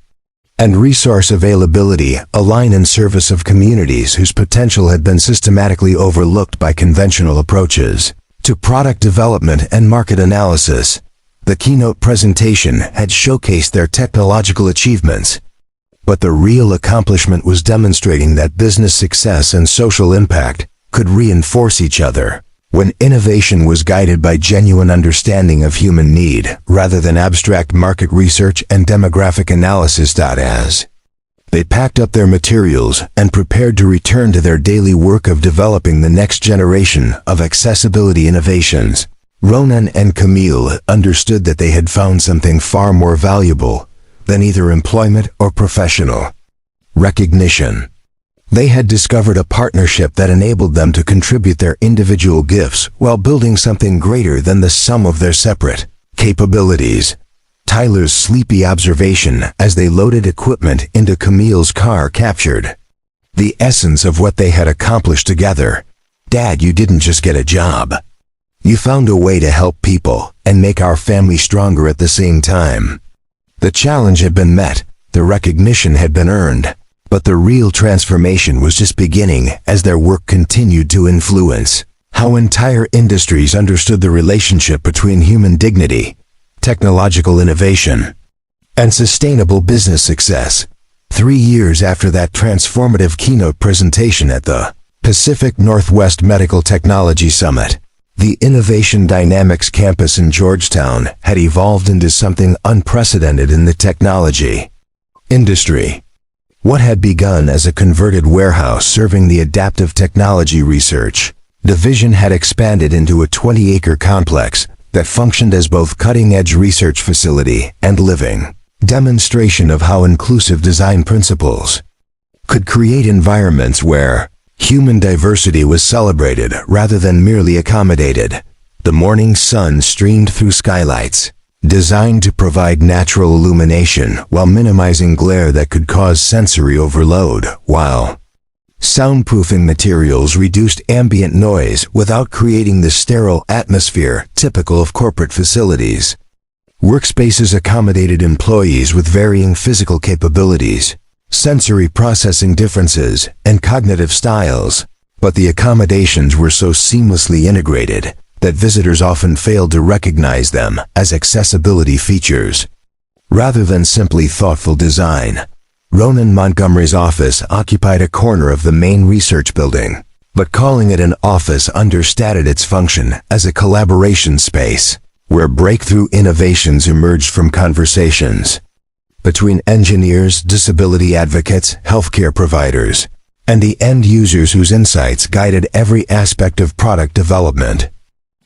and resource availability align in service of communities whose potential had been systematically overlooked by conventional approaches to product development and market analysis. The keynote presentation had showcased their technological achievements, but the real accomplishment was demonstrating that business success and social impact could reinforce each other when innovation was guided by genuine understanding of human need rather than abstract market research and demographic analysis. As they packed up their materials and prepared to return to their daily work of developing the next generation of accessibility innovations, Ronan and Camille understood that they had found something far more valuable than either employment or professional recognition. They had discovered a partnership that enabled them to contribute their individual gifts while building something greater than the sum of their separate capabilities. Tyler's sleepy observation as they loaded equipment into Camille's car captured the essence of what they had accomplished together. "Dad, you didn't just get a job. You found a way to help people and make our family stronger at the same time." The challenge had been met, the recognition had been earned, but the real transformation was just beginning as their work continued to influence how entire industries understood the relationship between human dignity, technological innovation, and sustainable business success. 3 years after that transformative keynote presentation at the Pacific Northwest Medical Technology Summit, the Innovation Dynamics campus in Georgetown had evolved into something unprecedented in the technology industry. What had begun as a converted warehouse serving the adaptive technology research division had expanded into a 20-acre complex that functioned as both cutting-edge research facility and living demonstration of how inclusive design principles could create environments where human diversity was celebrated rather than merely accommodated. The morning sun streamed through skylights, designed to provide natural illumination while minimizing glare that could cause sensory overload, while soundproofing materials reduced ambient noise without creating the sterile atmosphere typical of corporate facilities. Workspaces accommodated employees with varying physical capabilities, sensory processing differences, and cognitive styles, but the accommodations were so seamlessly integrated that visitors often failed to recognize them as accessibility features, rather than simply thoughtful design. Ronan Montgomery's office occupied a corner of the main research building, but calling it an office understated its function as a collaboration space, where breakthrough innovations emerged from conversations between engineers, disability advocates, healthcare providers, and the end users whose insights guided every aspect of product development.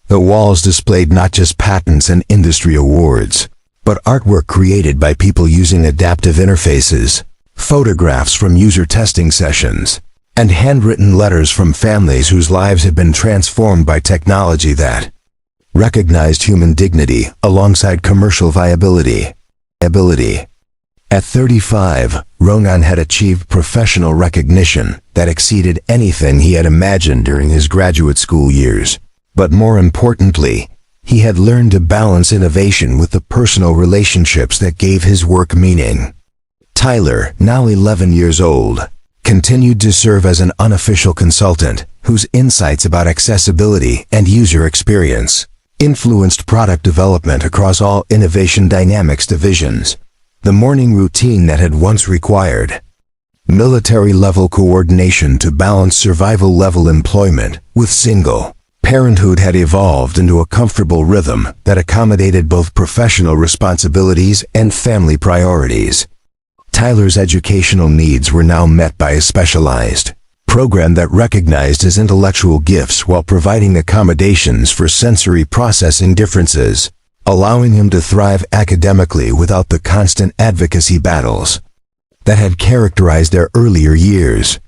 The walls displayed not just patents and industry awards, but artwork created by people using adaptive interfaces, photographs from user testing sessions, and handwritten letters from families whose lives had been transformed by technology that recognized human dignity alongside commercial viability. At 35, Ronan had achieved professional recognition that exceeded anything he had imagined during his graduate school years. But more importantly, he had learned to balance innovation with the personal relationships that gave his work meaning. Tyler, now 11 years old, continued to serve as an unofficial consultant whose insights about accessibility and user experience influenced product development across all Innovation Dynamics divisions. The morning routine that had once required military-level coordination to balance survival-level employment with single parenthood had evolved into a comfortable rhythm that accommodated both professional responsibilities and family priorities. Tyler's educational needs were now met by a specialized program that recognized his intellectual gifts while providing accommodations for sensory processing differences, allowing him to thrive academically without the constant advocacy battles that had characterized their earlier years.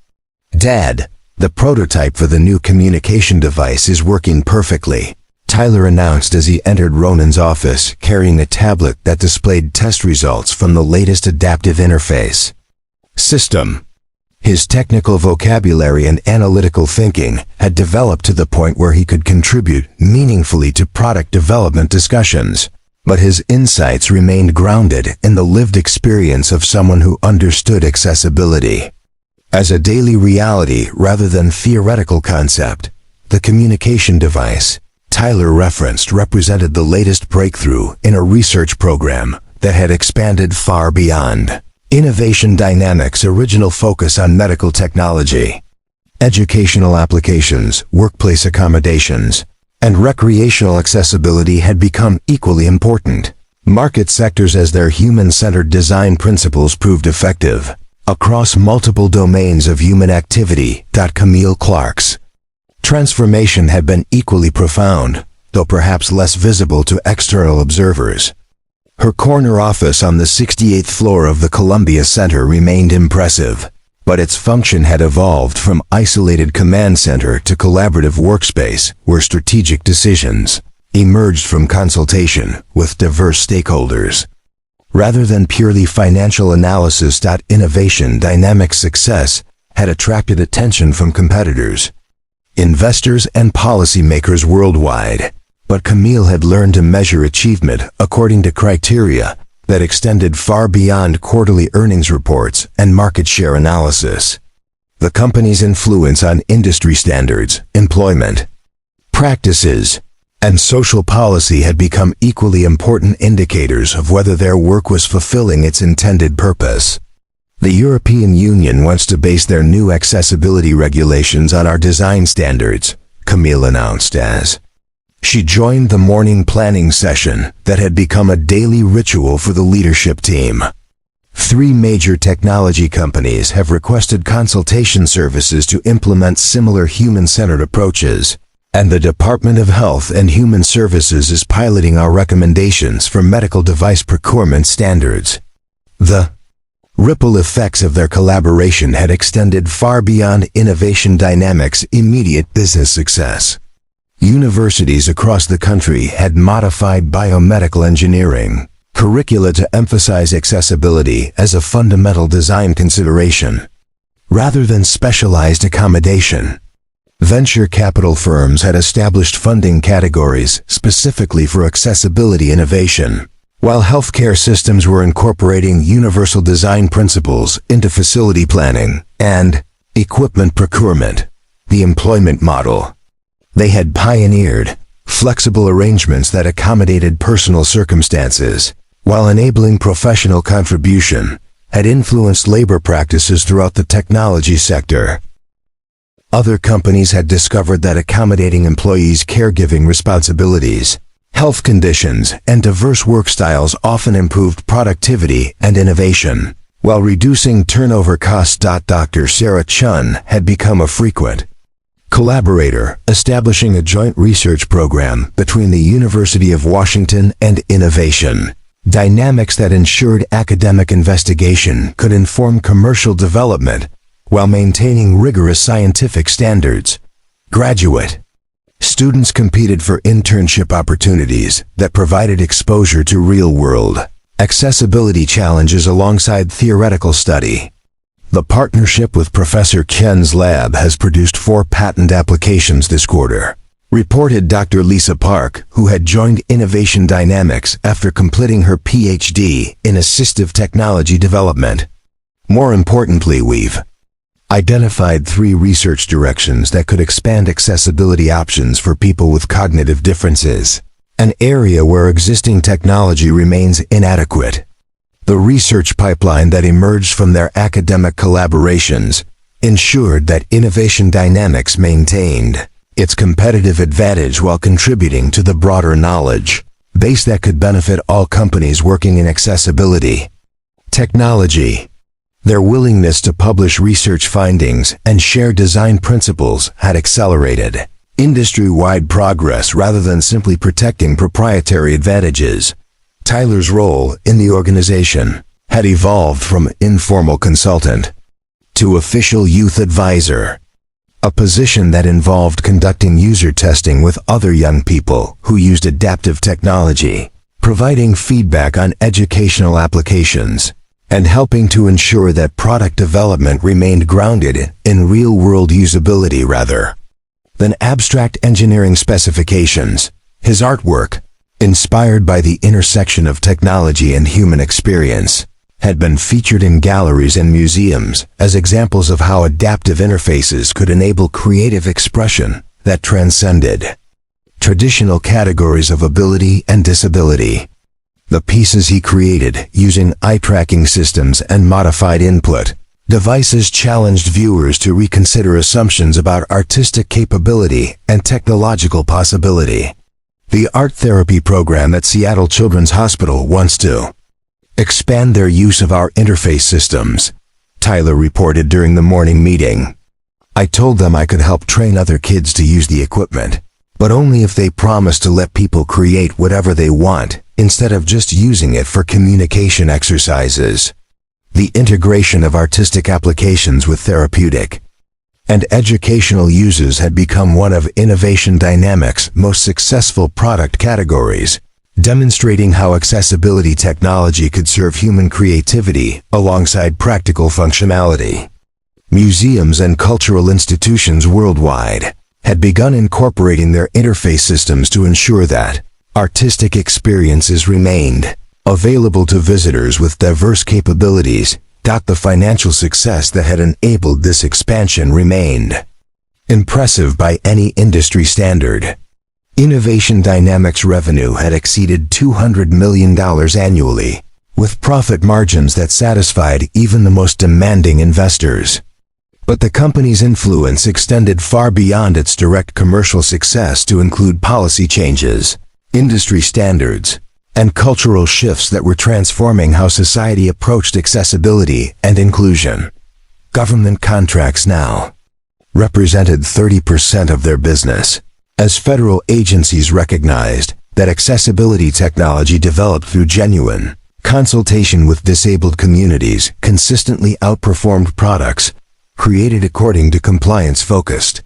"Dad, the prototype for the new communication device is working perfectly," Tyler announced as he entered Ronan's office carrying a tablet that displayed test results from the latest adaptive interface system. His technical vocabulary and analytical thinking had developed to the point where he could contribute meaningfully to product development discussions, but his insights remained grounded in the lived experience of someone who understood accessibility as a daily reality rather than theoretical concept. The communication device Tyler referenced represented the latest breakthrough in a research program that had expanded far beyond Innovation Dynamics' original focus on medical technology. Educational applications, workplace accommodations, and recreational accessibility had become equally important market sectors as their human-centered design principles proved effective across multiple domains of human activity. Camille Clark's transformation had been equally profound, though perhaps less visible to external observers. Her corner office on the 68th floor of the Columbia Center remained impressive, but its function had evolved from isolated command center to collaborative workspace where strategic decisions emerged from consultation with diverse stakeholders. Rather than purely financial analysis. Innovation Dynamics' success had attracted attention from competitors, investors, and policymakers worldwide. But Camille had learned to measure achievement according to criteria that extended far beyond quarterly earnings reports and market share analysis. The company's influence on industry standards, employment practices, and social policy had become equally important indicators of whether their work was fulfilling its intended purpose. The European Union wants to base their new accessibility regulations on our design standards, Camille announced as she joined the morning planning session that had become a daily ritual for the leadership team. 3 major technology companies have requested consultation services to implement similar human-centered approaches, And the Department of Health and Human Services is piloting our recommendations for medical device procurement standards. The ripple effects of their collaboration had extended far beyond Innovation Dynamics' immediate business success. Universities across the country had modified biomedical engineering curricula to emphasize accessibility as a fundamental design consideration, rather than specialized accommodation. Venture capital firms had established funding categories specifically for accessibility innovation, while healthcare systems were incorporating universal design principles into facility planning and equipment procurement. The employment model. They had pioneered flexible arrangements that accommodated personal circumstances, while enabling professional contribution, had influenced labor practices throughout the technology sector. Other companies had discovered that accommodating employees' caregiving responsibilities, health conditions, and diverse work styles often improved productivity and innovation, while reducing turnover costs. Dr. Sarah Chun had become a frequent collaborator, establishing a joint research program between the University of Washington and Innovation Dynamics that ensured academic investigation could inform commercial development while maintaining rigorous scientific standards. Graduate students competed for internship opportunities that provided exposure to real-world accessibility challenges alongside theoretical study. The partnership with Professor Chen's lab has produced 4 patent applications this quarter, reported Dr. Lisa Park, who had joined Innovation Dynamics after completing her PhD in assistive technology development. More importantly, we've identified 3 research directions that could expand accessibility options for people with cognitive differences, an area where existing technology remains inadequate. The research pipeline that emerged from their academic collaborations ensured that Innovation Dynamics maintained its competitive advantage while contributing to the broader knowledge base that could benefit all companies working in accessibility technology. Their willingness to publish research findings and share design principles had accelerated industry-wide progress rather than simply protecting proprietary advantages. Tyler's role in the organization had evolved from informal consultant to official youth advisor, a position that involved conducting user testing with other young people who used adaptive technology, providing feedback on educational applications, and helping to ensure that product development remained grounded in real-world usability rather than abstract engineering specifications. His artwork, inspired by the intersection of technology and human experience, had been featured in galleries and museums as examples of how adaptive interfaces could enable creative expression that transcended traditional categories of ability and disability. The pieces he created using eye-tracking systems and modified input devices challenged viewers to reconsider assumptions about artistic capability and technological possibility. The art therapy program at Seattle Children's Hospital wants to expand their use of our interface systems, Tyler reported during the morning meeting. I told them I could help train other kids to use the equipment, but only if they promise to let people create whatever they want instead of just using it for communication exercises. The integration of artistic applications with therapeutic and educational uses had become one of Innovation Dynamics' most successful product categories, demonstrating how accessibility technology could serve human creativity alongside practical functionality. Museums and cultural institutions worldwide had begun incorporating their interface systems to ensure that artistic experiences remained available to visitors with diverse capabilities. The financial success that had enabled this expansion remained impressive by any industry standard. Innovation Dynamics revenue had exceeded $200 million annually, with profit margins that satisfied even the most demanding investors. But the company's influence extended far beyond its direct commercial success to include policy changes, industry standards, and cultural shifts that were transforming how society approached accessibility and inclusion. Government contracts now represented 30% of their business, as federal agencies recognized that accessibility technology developed through genuine consultation with disabled communities consistently outperformed products created according to compliance-focused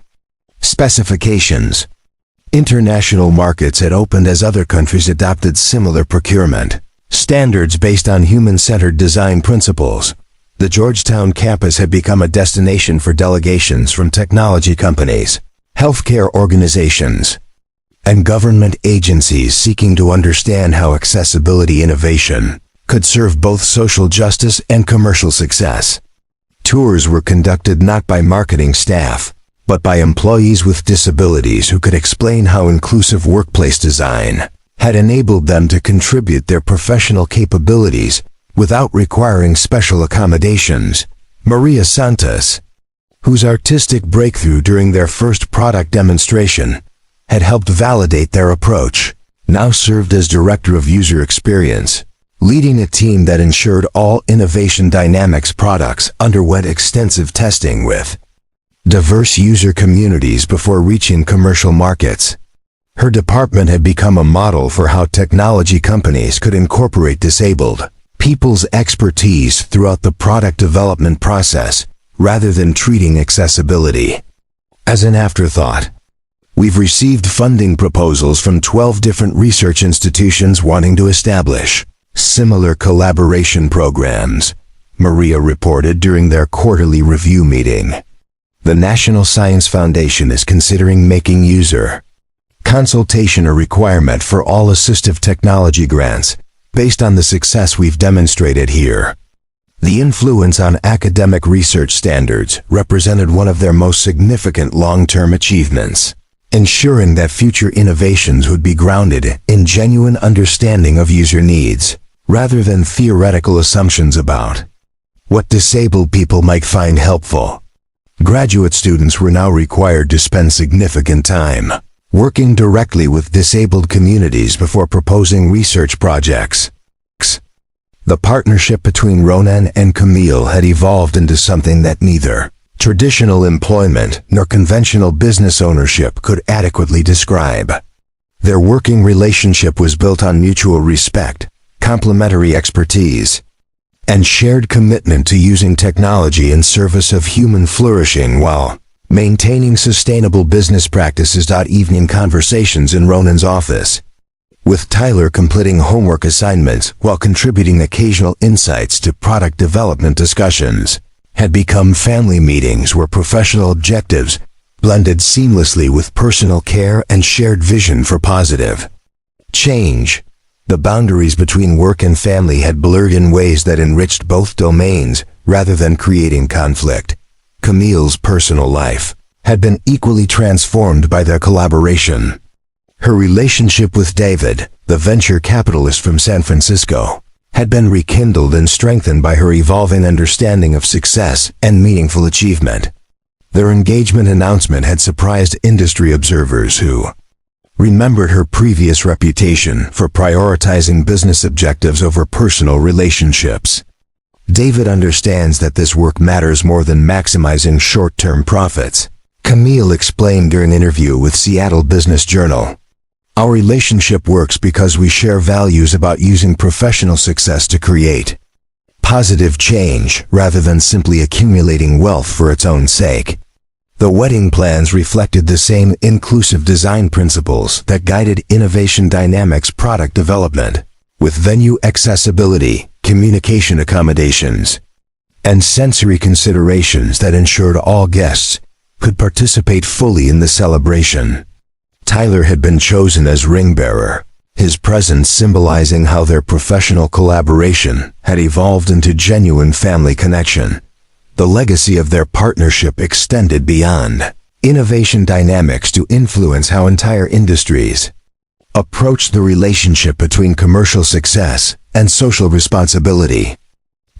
specifications. International markets had opened as other countries adopted similar procurement standards based on human-centered design principles. The Georgetown campus had become a destination for delegations from technology companies, healthcare organizations, and government agencies seeking to understand how accessibility innovation could serve both social justice and commercial success. Tours were conducted not by marketing staff, but by employees with disabilities who could explain how inclusive workplace design had enabled them to contribute their professional capabilities without requiring special accommodations. Maria Santos, whose artistic breakthrough during their first product demonstration had helped validate their approach, now served as Director of User Experience, leading a team that ensured all Innovation Dynamics products underwent extensive testing with diverse user communities before reaching commercial markets. Her department had become a model for how technology companies could incorporate disabled people's expertise throughout the product development process, rather than treating accessibility as an afterthought. We've received funding proposals from 12 different research institutions wanting to establish similar collaboration programs, Maria reported during their quarterly review meeting. The National Science Foundation is considering making user consultation a requirement for all assistive technology grants, based on the success we've demonstrated here. The influence on academic research standards represented one of their most significant long-term achievements, ensuring that future innovations would be grounded in genuine understanding of user needs, rather than theoretical assumptions about what disabled people might find helpful. Graduate students were now required to spend significant time working directly with disabled communities before proposing research projects. The partnership between Ronan and Camille had evolved into something that neither traditional employment nor conventional business ownership could adequately describe. Their working relationship was built on mutual respect, complementary expertise, and shared commitment to using technology in service of human flourishing while maintaining sustainable business practices. Evening conversations in Ronan's office, with Tyler completing homework assignments while contributing occasional insights to product development discussions, had become family meetings where professional objectives blended seamlessly with personal care and shared vision for positive change. The boundaries between work and family had blurred in ways that enriched both domains rather than creating conflict. Camille's personal life had been equally transformed by their collaboration. Her relationship with David, the venture capitalist from San Francisco, had been rekindled and strengthened by her evolving understanding of success and meaningful achievement. Their engagement announcement had surprised industry observers who remembered her previous reputation for prioritizing business objectives over personal relationships. David understands that this work matters more than maximizing short-term profits, Camille explained during an interview with Seattle Business Journal. Our relationship works because we share values about using professional success to create positive change rather than simply accumulating wealth for its own sake. The wedding plans reflected the same inclusive design principles that guided Innovation Dynamics product development, with venue accessibility, communication accommodations, and sensory considerations that ensured all guests could participate fully in the celebration. Tyler had been chosen as ring bearer, his presence symbolizing how their professional collaboration had evolved into genuine family connection. The legacy of their partnership extended beyond Innovation Dynamics to influence how entire industries approach the relationship between commercial success and social responsibility.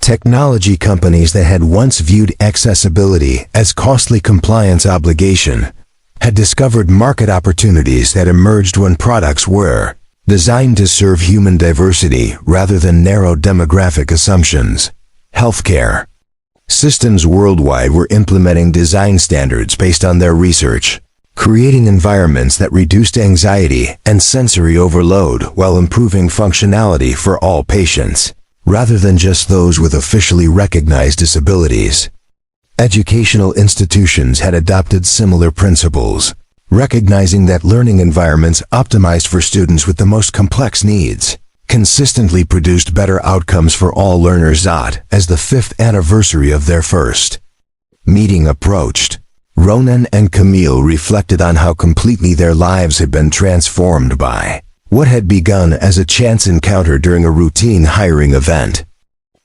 Technology companies that had once viewed accessibility as costly compliance obligation had discovered market opportunities that emerged when products were designed to serve human diversity rather than narrow demographic assumptions. Healthcare systems worldwide were implementing design standards based on their research, creating environments that reduced anxiety and sensory overload while improving functionality for all patients, rather than just those with officially recognized disabilities. Educational institutions had adopted similar principles, recognizing that learning environments optimized for students with the most complex needs consistently produced better outcomes for all learners. As the 5th anniversary of their first meeting approached, Ronan and Camille reflected on how completely their lives had been transformed by what had begun as a chance encounter during a routine hiring event.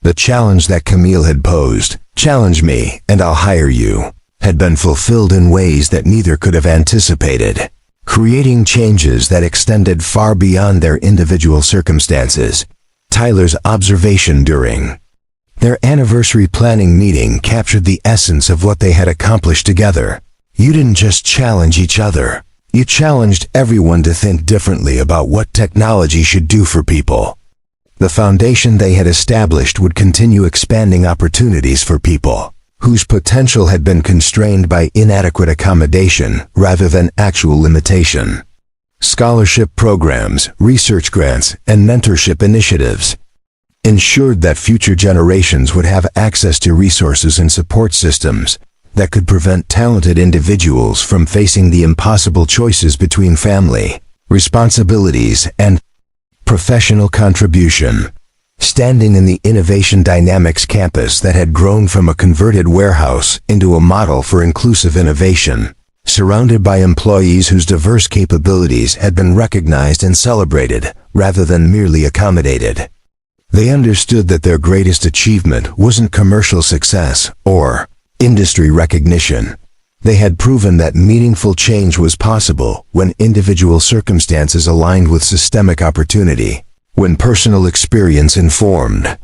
The challenge that Camille had posed, "Challenge me and I'll hire you," had been fulfilled in ways that neither could have anticipated, creating changes that extended far beyond their individual circumstances. Tyler's observation during their anniversary planning meeting captured the essence of what they had accomplished together. You didn't just challenge each other. You challenged everyone to think differently about what technology should do for people. The foundation they had established would continue expanding opportunities for people whose potential had been constrained by inadequate accommodation rather than actual limitation. Scholarship programs, research grants, and mentorship initiatives ensured that future generations would have access to resources and support systems that could prevent talented individuals from facing the impossible choices between family responsibilities and professional contribution. Standing in the Innovation Dynamics campus that had grown from a converted warehouse into a model for inclusive innovation, surrounded by employees whose diverse capabilities had been recognized and celebrated rather than merely accommodated. They understood that their greatest achievement wasn't commercial success or industry recognition. They had proven that meaningful change was possible when individual circumstances aligned with systemic opportunity, when personal experience informed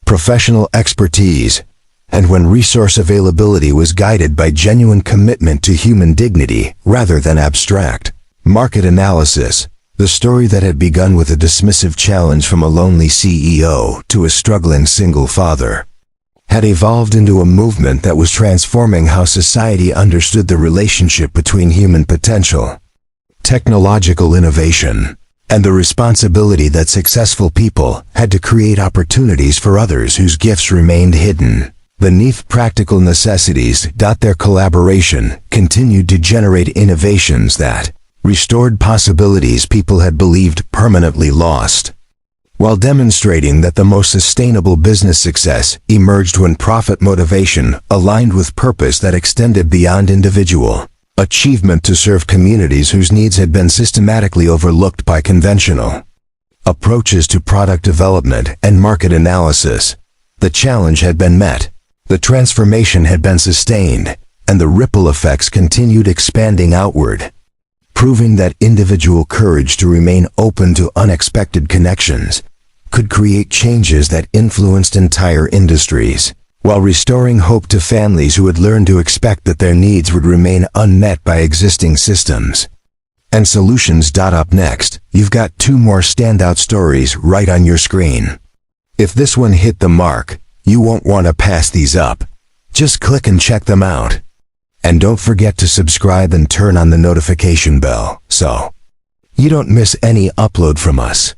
professional expertise, and when resource availability was guided by genuine commitment to human dignity rather than abstract market analysis. The story that had begun with a dismissive challenge from a lonely CEO to a struggling single father had evolved into a movement that was transforming how society understood the relationship between human potential, technological innovation, and the responsibility that successful people had to create opportunities for others whose gifts remained hidden beneath practical necessities. Their collaboration continued to generate innovations that restored possibilities people had believed permanently lost, while demonstrating that the most sustainable business success emerged when profit motivation aligned with purpose that extended beyond individual achievement to serve communities whose needs had been systematically overlooked by conventional approaches to product development and market analysis. The challenge had been met, the transformation had been sustained, and the ripple effects continued expanding outward, proving that individual courage to remain open to unexpected connections could create changes that influenced entire industries, while restoring hope to families who had learned to expect that their needs would remain unmet by existing systems and solutions. Up next, you've got 2 more standout stories right on your screen. If this one hit the mark, you won't want to pass these up. Just click and check them out. And don't forget to subscribe and turn on the notification bell so you don't miss any upload from us.